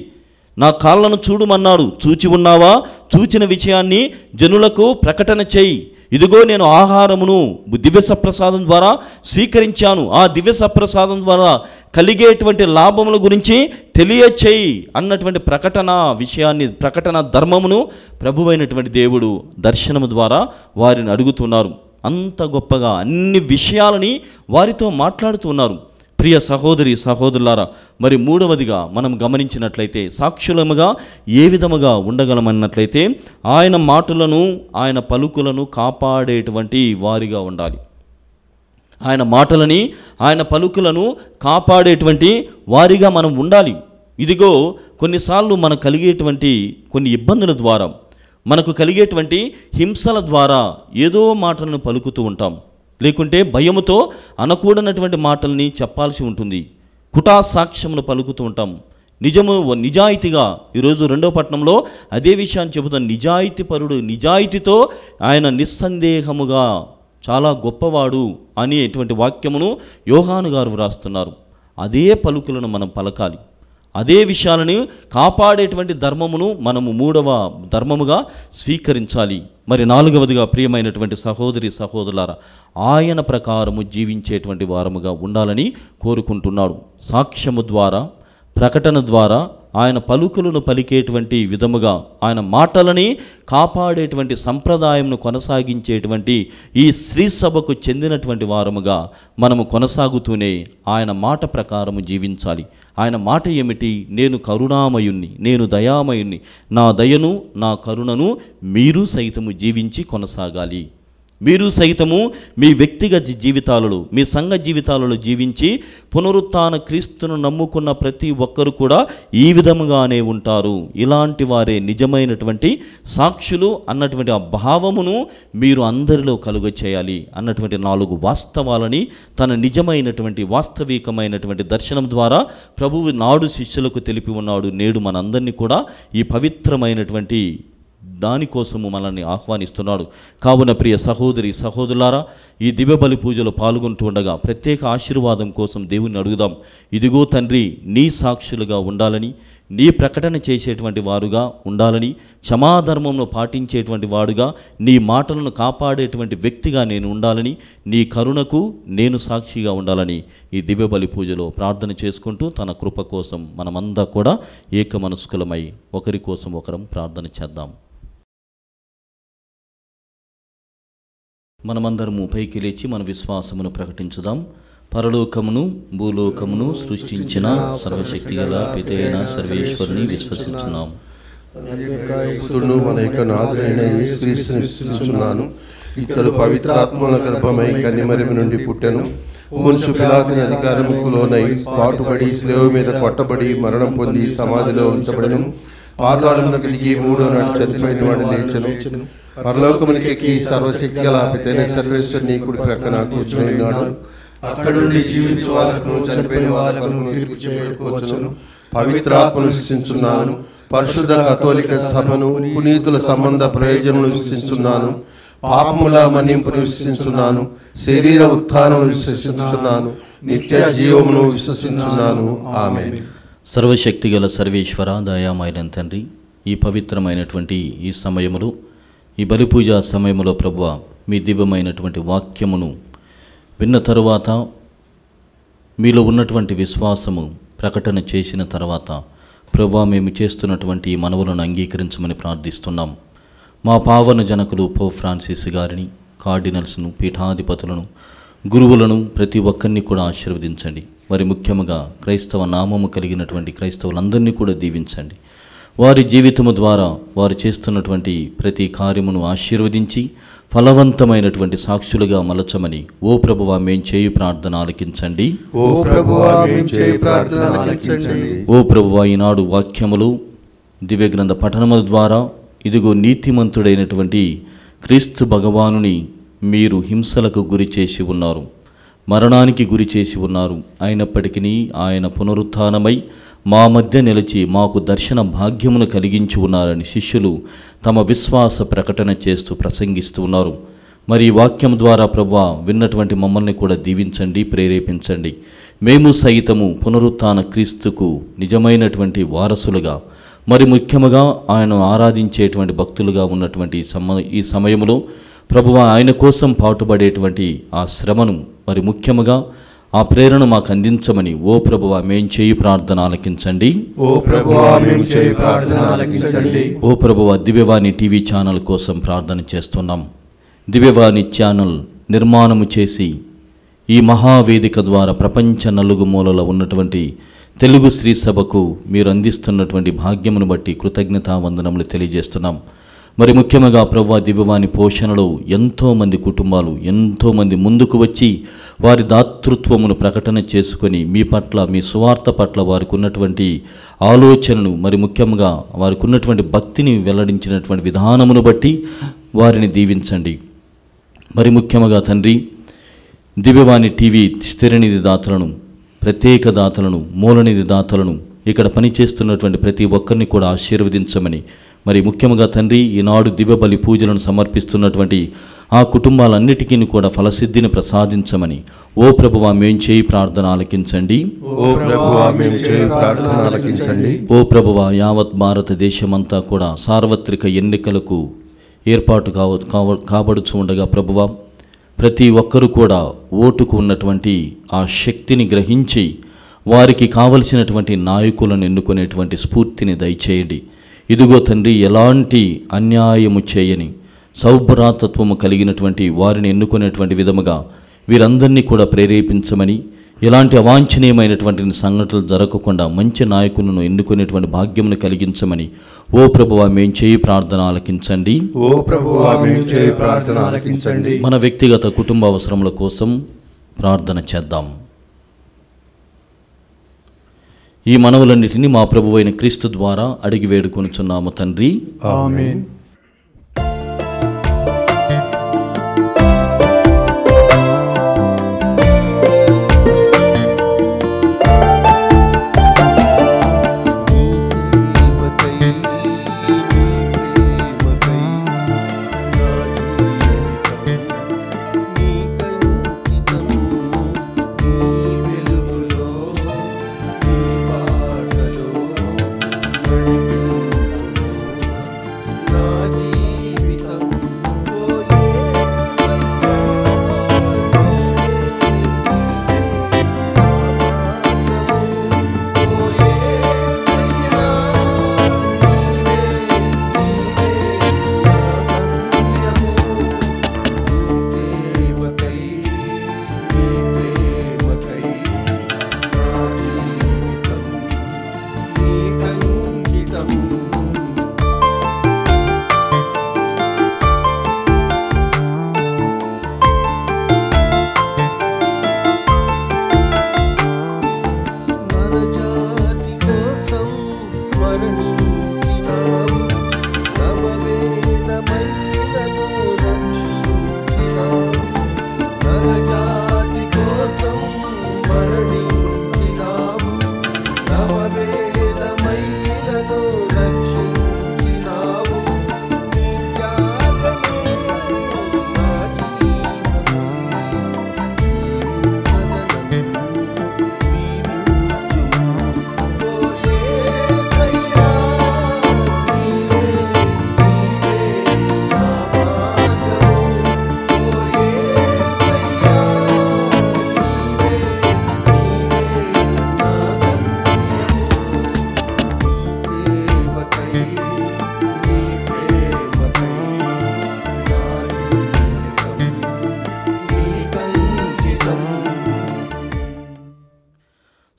నా కాళ్ళను చూడమన్నాడు. చూచి ఉన్నావా? చూచిన విషయాన్ని జనులకు ప్రకటన చేయి. ఇదిగో నేను ఆహారమును దివ్య సప్రసాదం ద్వారా స్వీకరించాను, ఆ దివ్య సప్రసాదం ద్వారా కలిగేటువంటి లాభముల గురించి తెలియచేయి అన్నటువంటి ప్రకటన విషయాన్ని, ప్రకటన ధర్మమును ప్రభువైనటువంటి దేవుడు దర్శనము ద్వారా వారిని అడుగుతున్నారు. అంత గొప్పగా అన్ని విషయాలని వారితో మాట్లాడుతున్నారు. ప్రియ సహోదరి సహోదరులారా, మరి మూడవదిగా మనం గమనించినట్లయితే సాక్షులముగా ఏ విధముగా ఉండగలమన్నట్లయితే ఆయన మాటలను, ఆయన పలుకులను కాపాడేటువంటి వారిగా ఉండాలి. ఆయన మాటలని, ఆయన పలుకులను కాపాడేటువంటి వారిగా మనం ఉండాలి. ఇదిగో కొన్నిసార్లు మనకు కలిగేటువంటి కొన్ని ఇబ్బందుల ద్వారా, మనకు కలిగేటువంటి హింసల ద్వారా ఏదో మాటలను పలుకుతూ ఉంటాం. లేకుంటే భయముతో అనకూడనటువంటి మాటల్ని చెప్పాల్సి ఉంటుంది. కుటా సాక్ష్యములు పలుకుతూ ఉంటాం. నిజాయితీగా ఈరోజు రెండో పట్టణంలో అదే విషయాన్ని చెబుతాను. నిజాయితీపరుడు, నిజాయితీతో ఆయన నిస్సందేహముగా చాలా గొప్పవాడు అనేటువంటి వాక్యమును యోహాను గారు వ్రాస్తున్నారు. అదే పలుకులను మనం పలకాలి. అదే విషయాలను కాపాడేటువంటి ధర్మమును మనము మూడవ ధర్మముగా స్వీకరించాలి. మరి నాలుగవదిగా ప్రియమైనటువంటి సహోదరి సహోదరులారా, ఆయన ప్రకారము జీవించేటువంటి వారముగా ఉండాలని కోరుకుంటున్నాడు. సాక్ష్యము ద్వారా, ప్రకటన ద్వారా, ఆయన పలుకులను పలికేటువంటి విధముగా, ఆయన మాటలని కాపాడేటువంటి సంప్రదాయంను కొనసాగించేటువంటి ఈ శ్రీ సభకు చెందినటువంటి వారముగా మనము కొనసాగుతూనే ఆయన మాట ప్రకారము జీవించాలి. ఆయన మాట ఏమిటి? నేను కరుణామయుణ్ణి, నేను దయామయుణ్ణి, నా దయను నా కరుణను మీరు సైతము జీవించి కొనసాగాలి. మీరు సైతము మీ వ్యక్తిగత జీవితాలలో, మీ సంఘ జీవితాలలో జీవించి పునరుత్థాన క్రీస్తును నమ్ముకున్న ప్రతి ఒక్కరు కూడా ఈ విధముగానే ఉంటారు. ఇలాంటి వారే నిజమైనటువంటి సాక్షులు అన్నటువంటి ఆ భావమును మీరు అందరిలో కలుగ చేయాలి అన్నటువంటి 4 వాస్తవాలని తన నిజమైనటువంటి వాస్తవికమైనటువంటి దర్శనం ద్వారా ప్రభువు నాడు శిష్యులకు తెలిపి ఉన్నాడు. నేడు మనందరినీ కూడా ఈ పవిత్రమైనటువంటి దానికోసము మనల్ని ఆహ్వానిస్తున్నాడు. కావున ప్రియ సహోదరి సహోదరులారా, ఈ దివ్య బలి పూజలో పాల్గొంటూ ఉండగా ప్రత్యేక ఆశీర్వాదం కోసం దేవుణ్ణి అడుగుదాం. ఇదిగో తండ్రి, నీ సాక్షులుగా ఉండాలని, నీ ప్రకటన చేసేటువంటి వారుగా ఉండాలని, క్షమాధర్మంను పాటించేటువంటి వాడుగా, నీ మాటలను కాపాడేటువంటి వ్యక్తిగా నేను ఉండాలని, నీ కరుణకు నేను సాక్షిగా ఉండాలని ఈ దివ్య బలి పూజలో ప్రార్థన చేసుకుంటూ తన కృప కోసం మనమంతా కూడా ఏకమనస్కులమై ఒకరి కోసం ఒకరం ప్రార్థన చేద్దాం. మనమందరము పైకి లేచి మన విశ్వాసమును ప్రకటించుదాం. పరలోకమును భూలోకమును సృష్టించిన సర్వశక్తిగల పితైన సర్వేశ్వరుని విశ్వసించున్నాం. మన యొక్క నాథుడైన యేసుక్రీస్తుని విశ్వసించున్నాను. ఇతడు పవిత్రాత్మల గర్భమై కన్యమరియము నుండి పుట్టెను. పోన్షు పిలాతుని అధికారముకు లోనై పాటుపడి శిలువ మీద కొట్టబడి మరణం పొంది సమాధిలో ఉంచబడెను. పాతాళమునకు దిగి 3వ నాడు చనిపోయిన వాడు లేచెను. పరలోకమునికి ఎక్కి సర్వశక్తి గల పితైన సర్వేశ్వరుని కుడి ప్రక్కన కూర్చుని ఉన్నాడు. అక్కడి నుండి జీవించు వారికి చనిపోయిన వారికి తీర్పు చేయుటకు వచ్చును. పవిత్రాత్మను విశ్వసించున్నాను. పరిశుద్ధ కథోలిక సభను, పునీతుల సంబంధ ప్రయోజనమును విశ్వసించున్నాను. పాపముల మన్నింపును విశ్వసించున్నాను. శరీర ఉత్థానమును విశ్వసించున్నాను. నిత్య జీవమును విశ్వసించున్నాను. ఆమేన్. సర్వశక్తిగల సర్వేశ్వర, దయామయన తండ్రి, ఈ పవిత్రమైనటువంటి ఈ సమయములో, ఈ బలిపూజ సమయంలో ప్రభువా, మీ దివ్యమైనటువంటి వాక్యమును విన్న తరువాత, మీలో ఉన్నటువంటి విశ్వాసము ప్రకటన చేసిన తర్వాత ప్రభువా, మేము చేస్తున్నటువంటి ఈ మనవులను అంగీకరించమని ప్రార్థిస్తున్నాం. మా పావన జనకులు పోప్ ఫ్రాన్సిస్ గారిని, కార్డినల్స్ను, పీఠాధిపతులను, గురువులను ప్రతి ఒక్కరిని కూడా ఆశీర్వదించండి. మరి ముఖ్యంగా క్రైస్తవ నామము కలిగినటువంటి క్రైస్తవులందరినీ కూడా దీవించండి. వారి జీవితము ద్వారా వారు చేస్తున్నటువంటి ప్రతి కార్యమును ఆశీర్వదించి ఫలవంతమైనటువంటి సాక్షులుగా మలచమని ఓ ప్రభువా మేము చేయు ప్రార్థన ఆలకించండి. ఓ ప్రభువా మేము చేయు ప్రార్థన ఆలకించండి. ఓ ప్రభువా, ఈనాడు వాక్యములు దివ్య గ్రంథ పఠనముల ద్వారా ఇదిగో నీతిమంతుడైనటువంటి క్రీస్తు భగవానుని మీరు హింసలకు గురి చేసి ఉన్నారు, మరణానికి గురి చేసి ఉన్నారు. అయినప్పటికీ ఆయన పునరుత్థానమై మా మధ్య నిలిచి మాకు దర్శన భాగ్యమును కలిగించి ఉన్నారని శిష్యులు తమ విశ్వాస ప్రకటన చేస్తూ ప్రసంగిస్తూ ఉన్నారు. మరి ఈ వాక్యం ద్వారా ప్రభువా విన్నటువంటి మమ్మల్ని కూడా దీవించండి, ప్రేరేపించండి. మేము సైతము పునరుత్థాన క్రీస్తుకు నిజమైనటువంటి వారసులుగా, మరి ముఖ్యముగా ఆయన ఆరాధించేటువంటి భక్తులుగా ఉన్నటువంటి ఈ సమయంలో ప్రభువా ఆయన కోసం పాటుపడేటువంటి ఆ శ్రమను, మరి ముఖ్యముగా ఆ ప్రేరణ మాకు అందించమని ఓ ప్రభువా మేము చేయు ప్రార్థన ఆలకించండి. ఓ ప్రభువా మేము చేయు ప్రార్థన ఆలకించండి. ఓ ప్రభువా, దివ్యవాణి టీవీ ఛానల్ కోసం ప్రార్థన చేస్తున్నాం. దివ్యవాణి ఛానల్ నిర్మాణము చేసి ఈ మహావేదిక ద్వారా ప్రపంచ నలుగుమూలలో ఉన్నటువంటి తెలుగు శ్రీ సభకు మీరు అందిస్తున్నటువంటి భాగ్యమును బట్టి కృతజ్ఞతావందనములు తెలియజేస్తున్నాం. మరి ముఖ్యంగా ప్రభువా దివ్యవాణి పోషణలో ఎంతోమంది కుటుంబాలు, ఎంతోమంది ముందుకు వచ్చి వారి దాతృత్వమును ప్రకటన చేసుకొని మీ పట్ల, మీ సువార్త పట్ల వారికి ఉన్నటువంటి ఆలోచనను, మరి ముఖ్యంగా వారికి ఉన్నటువంటి భక్తిని వెల్లడించినటువంటి విధానమును బట్టి వారిని దీవించండి. మరి ముఖ్యంగా తండ్రి, దివ్యవాణి టీవీ స్థిరనిధి దాతలను, ప్రత్యేక దాతలను, మూలనిధి దాతలను, ఇక్కడ పనిచేస్తున్నటువంటి ప్రతి ఒక్కరిని కూడా ఆశీర్వదించమని, మరి ముఖ్యంగా తండ్రి ఈనాడు దివ్య బలి పూజలను సమర్పిస్తున్నటువంటి ఆ కుటుంబాలన్నిటికీ కూడా ఫలసిద్ధిని ప్రసాదించమని ఓ ప్రభువా మేము చేయి ప్రార్థన ఆలకించండి. ఓ ప్రభువా మేము చేయు ప్రార్థన ఆలకించండి. ఓ ప్రభువా, యావత్ భారతదేశమంతా కూడా సార్వత్రిక ఎన్నికలకు ఏర్పాటు కాబడుచు ఉండగా ప్రభువా ప్రతి ఒక్కరూ కూడా ఓటుకు ఉన్నటువంటి ఆ శక్తిని గ్రహించి వారికి కావలసినటువంటి నాయకులను ఎన్నుకునేటువంటి స్ఫూర్తిని దయచేయండి. ఇదిగో తండ్రి, ఎలాంటి అన్యాయము చేయని సౌభ్రాతత్వము కలిగినటువంటి వారిని ఎన్నుకునేటువంటి విధముగా వీరందరినీ కూడా ప్రేరేపించమని, ఇలాంటి అవాంఛనీయమైనటువంటి సంఘటనలు జరగకుండా మంచి నాయకులను ఎన్నుకునేటువంటి భాగ్యమును కలిగించమని ఓ ప్రభువా మేము చేయి ప్రార్థన ఆలకించండి. ఓ ప్రభువా మేము చేయి ప్రార్థన ఆలకించండి. మన వ్యక్తిగత కుటుంబ అవసరముల కోసం ప్రార్థన చేద్దాం. ఈ మనవులన్నిటినీ మా ప్రభువైన క్రీస్తు ద్వారా అడిగి వేడుకొనుచున్నాము తండ్రి. ఆమేన్.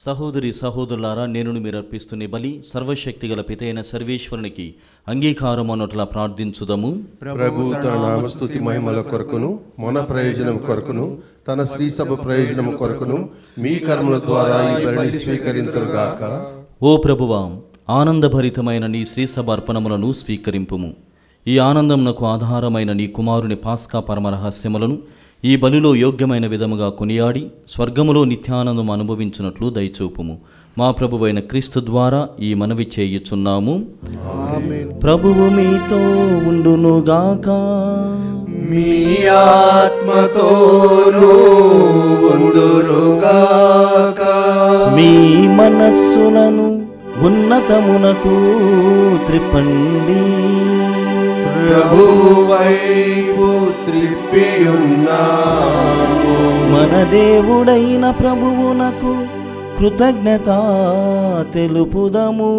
సహోదరి సహోదరులారా, నేను మీరు అర్పిస్తున్న బలి సర్వశక్తి గల పితైన సర్వేశ్వరునికి అంగీకారం అన్నట్లా ప్రార్థించుదము. ప్రభు తన నామస్తుతి మహిమల కొరకును మన ప్రయోజనం కొరకును తన శ్రీ సభ ప్రయోజనం కొరకును మీ కర్మల ద్వారా ఈ బలిని స్వీకరింతురుగాక. ఓ ప్రభువా, ఆనందభరితమైన నీ శ్రీ సభ అర్పణములను స్వీకరింపుము. ఈ ఆనందమునకు ఆధారమైన నీ కుమారుని పాస్కా పరమరహస్యములను ఈ బలిలో యోగ్యమైన విధముగా కొనియాడి స్వర్గములో నిత్యానందం అనుభవించినట్లు దయచూపుము. మా ప్రభువైన క్రీస్తు ద్వారా ఈ మనవి చేయుచున్నాము. ప్రభువు మీతో ఉండునుగాక. మీ ఆత్మతోనూ ఉండునుగాక. మీ మనస్సులను ఉన్నతమునకు త్రిప్పండి. ప్రభువు వైపు త్రిప్పియున్నాము. మన దేవుడైన ప్రభువునకు కృతజ్ఞత తెలుపుదము.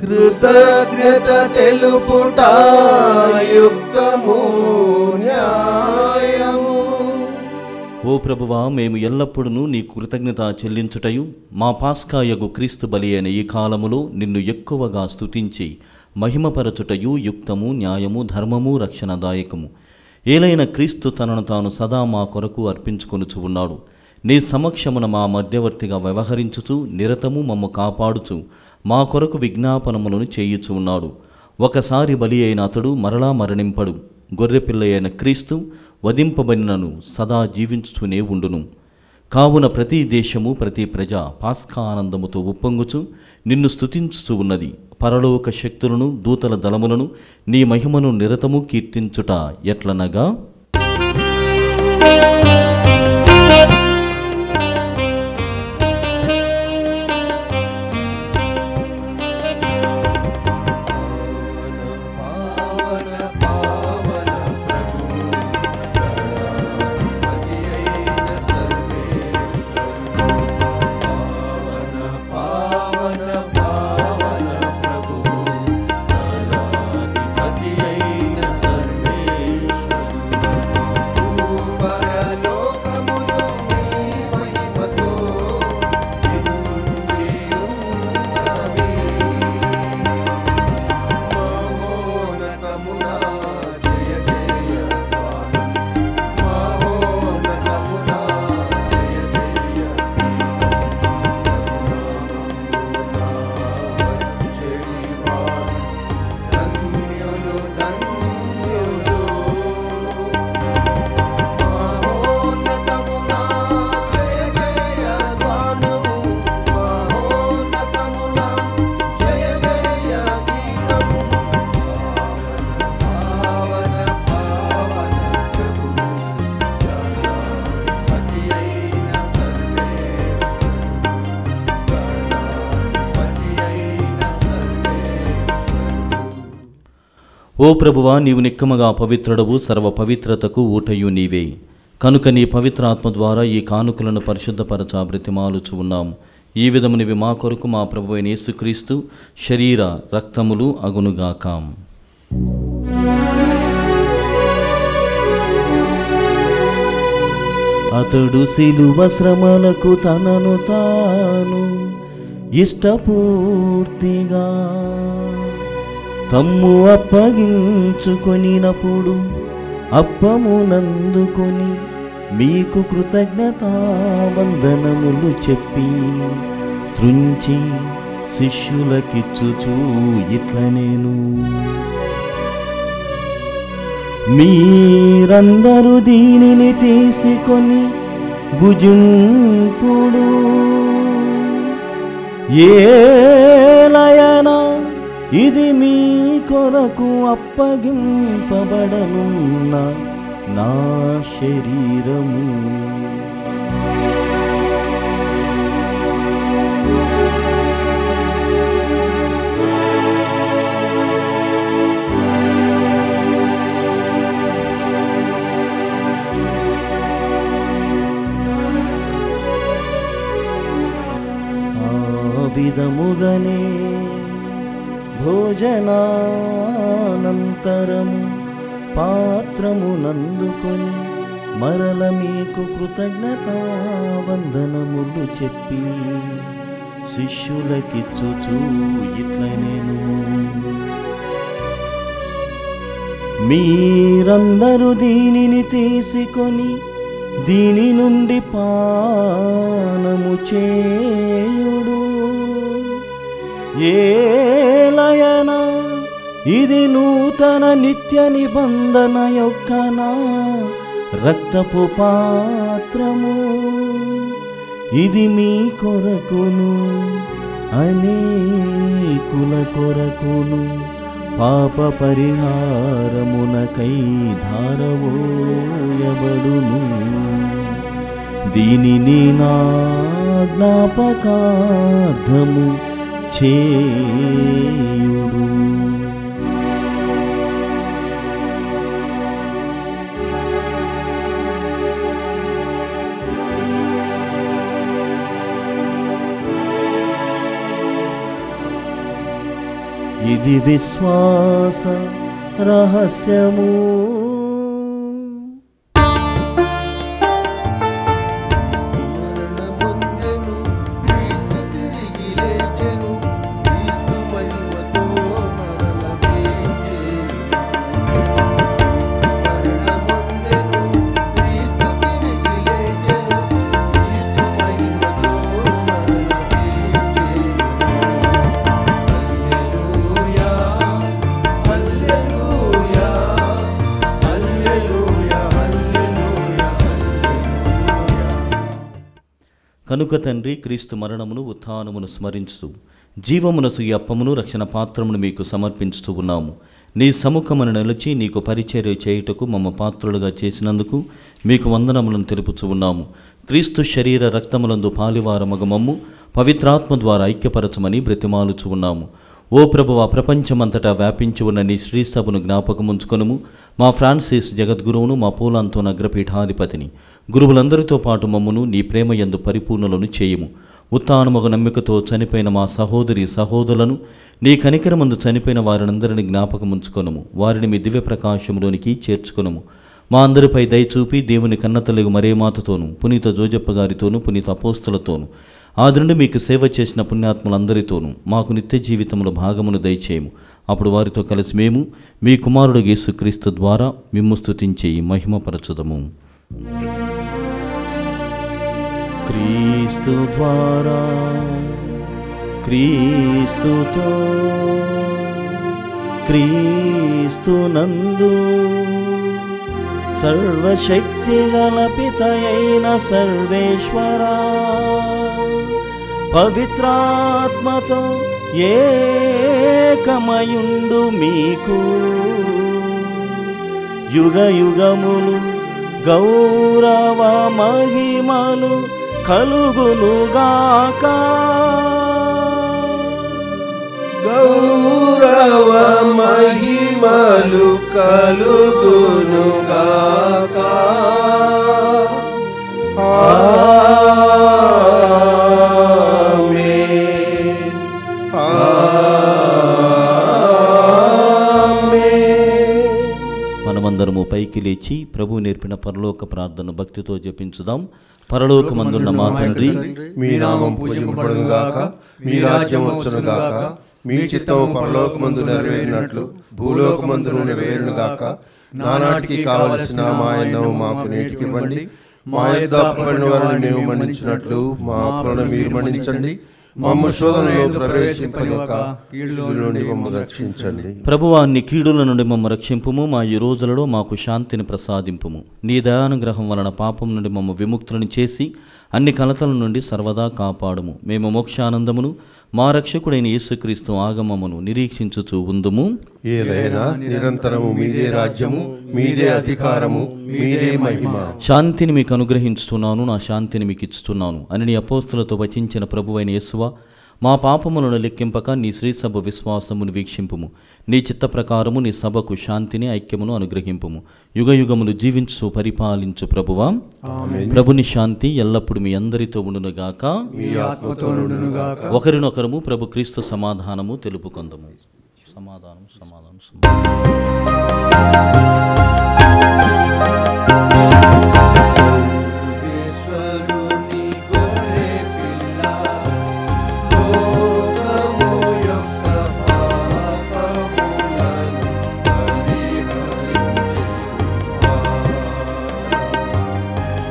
కృతజ్ఞత తెలుపుట యుక్తము న్యాయము. ఓ ప్రభువా, మేము ఎల్లప్పుడూ నీ కృతజ్ఞత చెల్లించుటయు మా పాస్కాయగు క్రీస్తు బలి అయిన ఈ కాలములో నిన్ను ఎక్కువగా స్తుతించి మహిమపరచుటయు యుక్తము న్యాయము ధర్మము రక్షణదాయకము. ఏలైన క్రీస్తు తనను తాను సదా మా కొరకు అర్పించుకొనుచు ఉన్నాడు. నీ సమక్షమున మా మధ్యవర్తిగా వ్యవహరించుచు నిరతము మమ్ము కాపాడుచు మా కొరకు విజ్ఞాపనములను చేయుచు ఉన్నాడు. ఒకసారి బలి అయిన అతడు మరలా మరణింపడు. గొర్రెపిల్ల అయిన క్రీస్తు వధింపబడినను సదా జీవించుతూనే ఉండును. కావున ప్రతి దేశము ప్రతి ప్రజ పాస్కా ఆనందముతో ఉప్పొంగుచు నిన్ను స్తుతించుచు ఉన్నది. పరలోక శక్తులను దూతల దళములను నీ మహిమను నిరతము కీర్తించుట ఎట్లనగా, పరలో ఓ ప్రభువా, నీవు నిక్కమగా పవిత్రుడవు, సర్వ పవిత్రతకు ఊటయు నీవే. కనుక నీ పవిత్ర ఆత్మ ద్వారా ఈ కానుకలను పరిశుద్ధపరచ బ్రతిమాలుచు ఉన్నాము. ఈ విధమునివి మా కొరకు మా ప్రభువైన యేసుక్రీస్తు శరీర రక్తములు అగునుగాక. అతడు శిలువ శ్రమలకు తనను తాను ఇష్టపూర్తిగా తమ్ము అప్పగించుకొనినప్పుడు అప్పమునందుకొని మీకు కృతజ్ఞతా వందనములు చెప్పి త్రుంచి శిష్యులకిచ్చుచూ ఇట్లనేను: మీరందరూ దీనిని తీసుకొని భుజింపుడు. ఏలయనా ఇది మీ కొరకు అప్పగింపబడనున్న నా శరీరము. ఆ విధముగనే భోజనానంతరము పాత్రమునందుకొని మరల మీకు కృతజ్ఞతా వందనములు చెప్పి శిష్యులకిచ్చుచూ ఇట్లనేను: మీరందరూ దీనిని తీసుకొని దీని నుండి పానము చేయుడు. ఏలయనా ఇది నూతన నిత్య నిబంధన యొక్క నా రక్తపు పాత్రము. ఇది మీ కొరకును అనేకుల కొరకును పాప పరిహారమునకై ధారవోయబడును. దీనిని నా జ్ఞాపకార్థము చేయుడు. ఇది విశ్వాస రహస్యము. కనుక తండ్రి, క్రీస్తు మరణమును ఉత్థానమును స్మరించుతూ జీవమునసు ఈ అప్పమును రక్షణ పాత్రమును మీకు సమర్పించుతూ ఉన్నాము. నీ సముఖమును నిలిచి నీకు పరిచర్య చేయుటకు మమ్మ పాత్రులుగా చేసినందుకు మీకు వందనములను తెలుపుచూ ఉన్నాము. క్రీస్తు శరీర రక్తములందు పాలివారమగు మమ్ము పవిత్రాత్మ ద్వారా ఐక్యపరచమని బ్రతిమాలుచూ ఉన్నాము. ఓ ప్రభువా, ప్రపంచమంతటా వ్యాపించి ఉన్న నీ శ్రీసభను జ్ఞాపకముంచుకొనుము. మా ఫ్రాన్సిస్ జగద్గురువును, మా పూలాంతోన అగ్రపీఠాధిపతిని, గురువులందరితో పాటు మమ్మును నీ ప్రేమ యందు పరిపూర్ణులను చేయుము. ఉత్థానమగు నమ్మికతో చనిపోయిన మా సహోదరి సహోదరులను, నీ కనికరమందు చనిపోయిన వారినందరినీ జ్ఞాపకముంచుకొనుము. వారిని మీ దివ్య ప్రకాశంలోనికి చేర్చుకొనుము. మా అందరిపై దయచూపి దేవుని కన్నతల్లిగు మరేమాతతోనూ, పునీత జోజప్ప గారితోనూ, పునీత అపోస్తలతోనూ, ఆది నుండి మీకు సేవ చేసిన పుణ్యాత్ములందరితోనూ మాకు నిత్య జీవితంలో భాగమును దయచేయము. అప్పుడు వారితో కలిసి మేము మీ కుమారుడు యేసుక్రీస్తు ద్వారా మిమ్ము స్తుతించి మహిమపరచుదము. క్రీస్తు ద్వారా, క్రీస్తుతో, క్రీస్తునందు సర్వశక్తి గల పితయైన సర్వేశ్వరా, పవిత్రాత్మతో ఏకమయుండు మీకు యుగ యుగములు గౌరవ మహిమలు కలుగునుగాక. గౌరవ మహిమ మహిమలు కలుగునుగాక. ఆమేన్. ఆమేన్. మనమందరము పైకి లేచి ప్రభు నేర్పిన పరలోక ప్రార్థన భక్తితో జపించుదాం. పరలోకమందున్న మా తండ్రి, మీ నామం పూజింపబడునుగాక, మీ రాజ్యం వచ్చునుగాక, మీ చిత్తము పరలోకమందు నెరవేరినట్లు భూలోకమందును నెరవేరునుగాక. నానాటికి కావలసిన మా అన్నము మాకు నేటికి ఇవ్వండి. మా యొద్ద అప్పుబడిన వారిని మేము మన్నించినట్లు మా అప్పులను మీరు మన్నించండి. మమ్మ శోధనలో ప్రవేశింపలేక కీడుల నుండి మమ్మల్ని రక్షించండి. ప్రభువా, నీ కీడుల నుండి మమ్మ రక్షింపుము. మా ఈ రోజులలో మాకు శాంతిని ప్రసాదింపుము. నీ దయానుగ్రహం వలన పాపం నుండి మమ్మ విముక్తులను చేసి అన్ని కలతల నుండి సర్వదా కాపాడుము. మేము మోక్షానందమును మా రక్షకుడైన యేసుక్రీస్తు ఆగమమును నిరీక్షించుచూ ఉందుము. ఏలైనా నిరంతరము మీదే రాజ్యము, మీదే అధికారము, మీదే మహిమ. శాంతిని మీకు అనుగ్రహించుతున్నాను, నా శాంతిని మీకు ఇస్తున్నాను అని నీ అపోస్తులతో వచించిన ప్రభువైన యేసువా, మా పాపములను లెక్కింపక నీ శ్రీసభ విశ్వాసమును వీక్షింపుము. నీ చిత్త ప్రకారము నీ సభకు శాంతిని ఐక్యమును అనుగ్రహింపుము. యుగయుగములు జీవించు పరిపాలించు ప్రభువా. ప్రభుని శాంతి ఎల్లప్పుడు మీ అందరితో ఉండునుగాక, మీ ఆత్మతోను ఉండునుగాక. ఒకరినొకరము ప్రభు క్రీస్తు సమాధానము తెలుపుకొందము. సమాధానం సమాధానం సర్వేశ్వరుని గొర్రె పిల్ల, లోకము యొక్క పాపములను పరిహరించువాడు,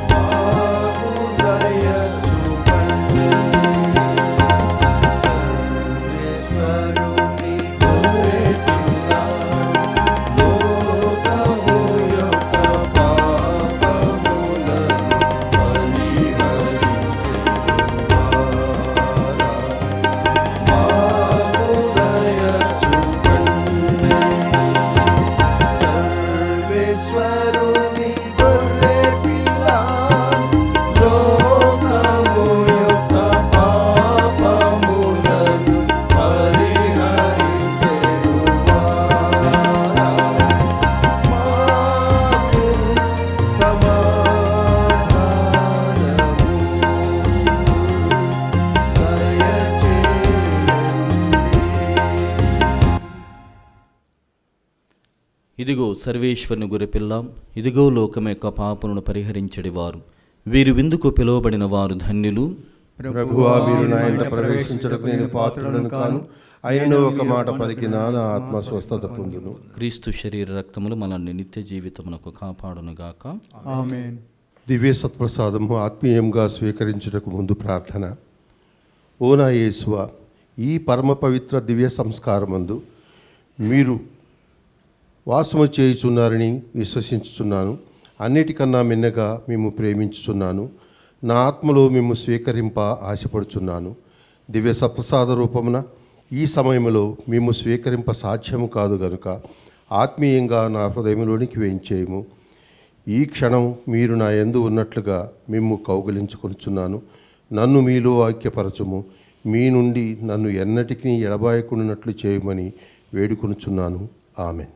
మాకు దయ చూపండి. సర్వేశ్వరుని గొర్రె పిల్ల, లోకము యొక్క పాపములను సర్వేశ్వరుని గొర్రె పిల్ల, లోకము యొక్క పాపములను పరిహరించెడువాడా, మాకు సమాధానము ఇదిగో సర్వేశ్వరుని గొర్రెపిల్ల, ఇదిగో లోకం యొక్క పాపములను పరిహరించెడివారు. వీరు విందుకు పిలువబడిన వారు ధన్యులు. ప్రభువా, మీరు నా ఇంట ప్రవేశించడానికి నేను పాత్రుడను కాను. అయినను ఒక మాట పలికినా నా ఆత్మ స్వస్థత పొందును. క్రీస్తు శరీర రక్తములు మనల్ని నిత్య జీవితమునకు కాపాడునుగాక. ఆమేన్. దివ్య సత్ప్రసాదము ఆత్మీయంగా స్వీకరించుటకు ముందు ప్రార్థన. ఓ నా యేసువా, ఈ పరమ పవిత్ర దివ్య సంస్కారమందు మీరు వాసము చేయుచున్నారని విశ్వసించుచున్నాను. అన్నిటికన్నా మిన్నగా మేము ప్రేమించుచున్నాను. నా ఆత్మలో మేము స్వీకరింప ఆశపడుచున్నాను. దివ్య సత్ప్రసాద రూపమున ఈ సమయంలో మేము స్వీకరింప సాధ్యము కాదు గనుక ఆత్మీయంగా నా హృదయంలోనికి వేయించేయము. ఈ క్షణం మీరు నా యందు ఉన్నట్లుగా మేము కౌగిలించుకొనుచున్నాను. నన్ను మీలో ఐక్యపరచుము. మీ నుండి నన్ను ఎన్నటికీ ఎడబాయకుండానట్లు చేయమని వేడుకొనుచున్నాను. ఆమెన్.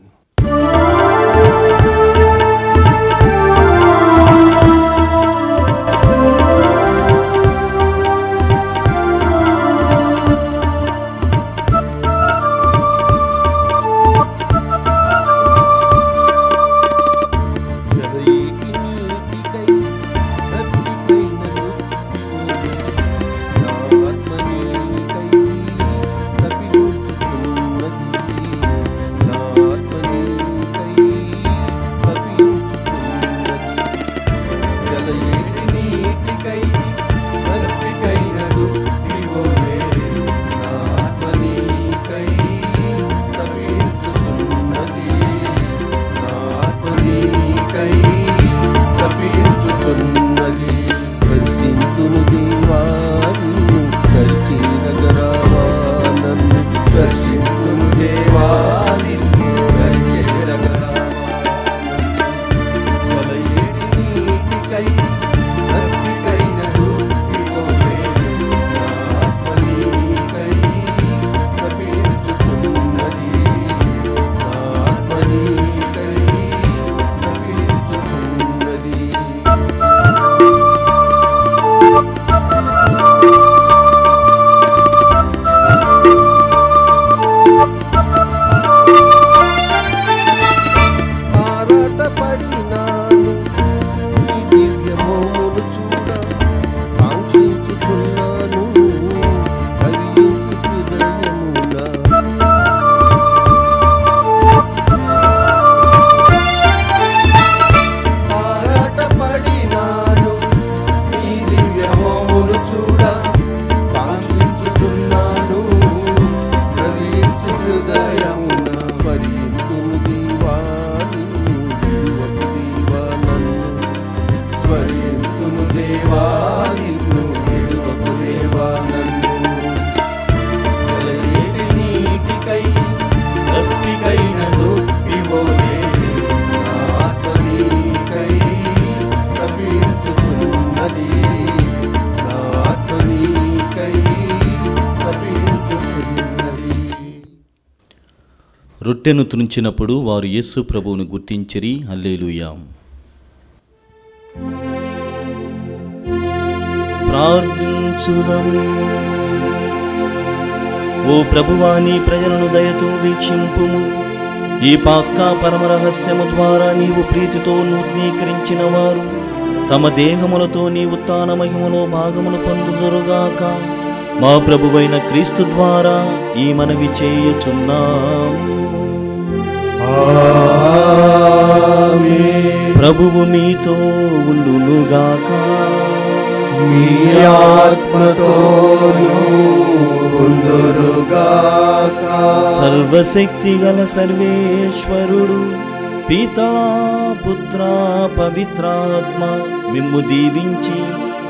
ఆత్మ హృదయమున స్మరింతును దేవా నిన్ను విడువకు దేవా నన్ను స్మరింతును దేవా నిన్ను విడువకు దేవా నన్ను జలయేటి నీటికై తప్పికైన దొప్పిపోలే నా ఆత్మ నీకై తప్పించుతున్నది నా ఆత్మ నీకై తప్పించుతున్నది. రొట్టెను త్రుంచినప్పుడు వారు యేసు ప్రభువును గుర్తించిరి. హల్లెలూయా. ప్రార్థించుదాం. ఓ ప్రభువా, నీ ప్రజలను దయతో వీక్షింపుము. ఈ పాస్కా పరమ రహస్యము ద్వారా నీవు ప్రీతితో నూతనీకరించిన వారు తమ దేహములతో నీ ఉత్థాన మహిమలో భాగమును పొందుదురుగాక. మా ప్రభువైన క్రీస్తు ద్వారా ఈ మనవి చేయుచున్నాము. ఆమేన్. ప్రభువు మీతో ఉండునుగాక. మీ ఆత్మతోనూ ఉందురుగాక. సర్వశక్తి గల సర్వేశ్వరుడు పితా పుత్ర పవిత్రాత్మ మిమ్ము దీవించి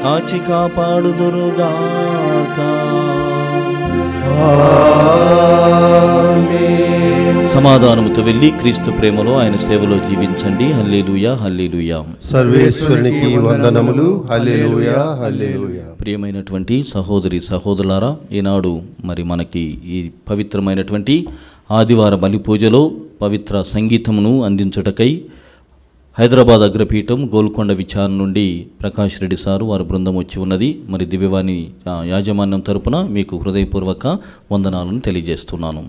కాచి కాపాడుదురుగాక. ఆమేన్. సమాధానముతో వెళ్ళి క్రీస్తు ప్రేమలో ఆయన సేవలో జీవించండి. హల్లెలూయా, హల్లెలూయా. సర్వేశ్వరునికి వందనములు. హల్లెలూయా, హల్లెలూయా. ప్రియమైనటువంటి సహోదరి సహోదరులారా, ఈనాడు మరి మనకి ఈ పవిత్రమైనటువంటి ఆదివార బలి పూజలో పవిత్ర సంగీతమును అందించుటకై హైదరాబాద్ అగ్రపీఠం గోల్కొండ విచారణ నుండి ప్రకాష్ రెడ్డి సారు వారి బృందం వచ్చి ఉన్నది. మరి దివ్యవాణి యాజమాన్యం తరపున మీకు హృదయపూర్వక వందనాలను తెలియజేస్తున్నాను.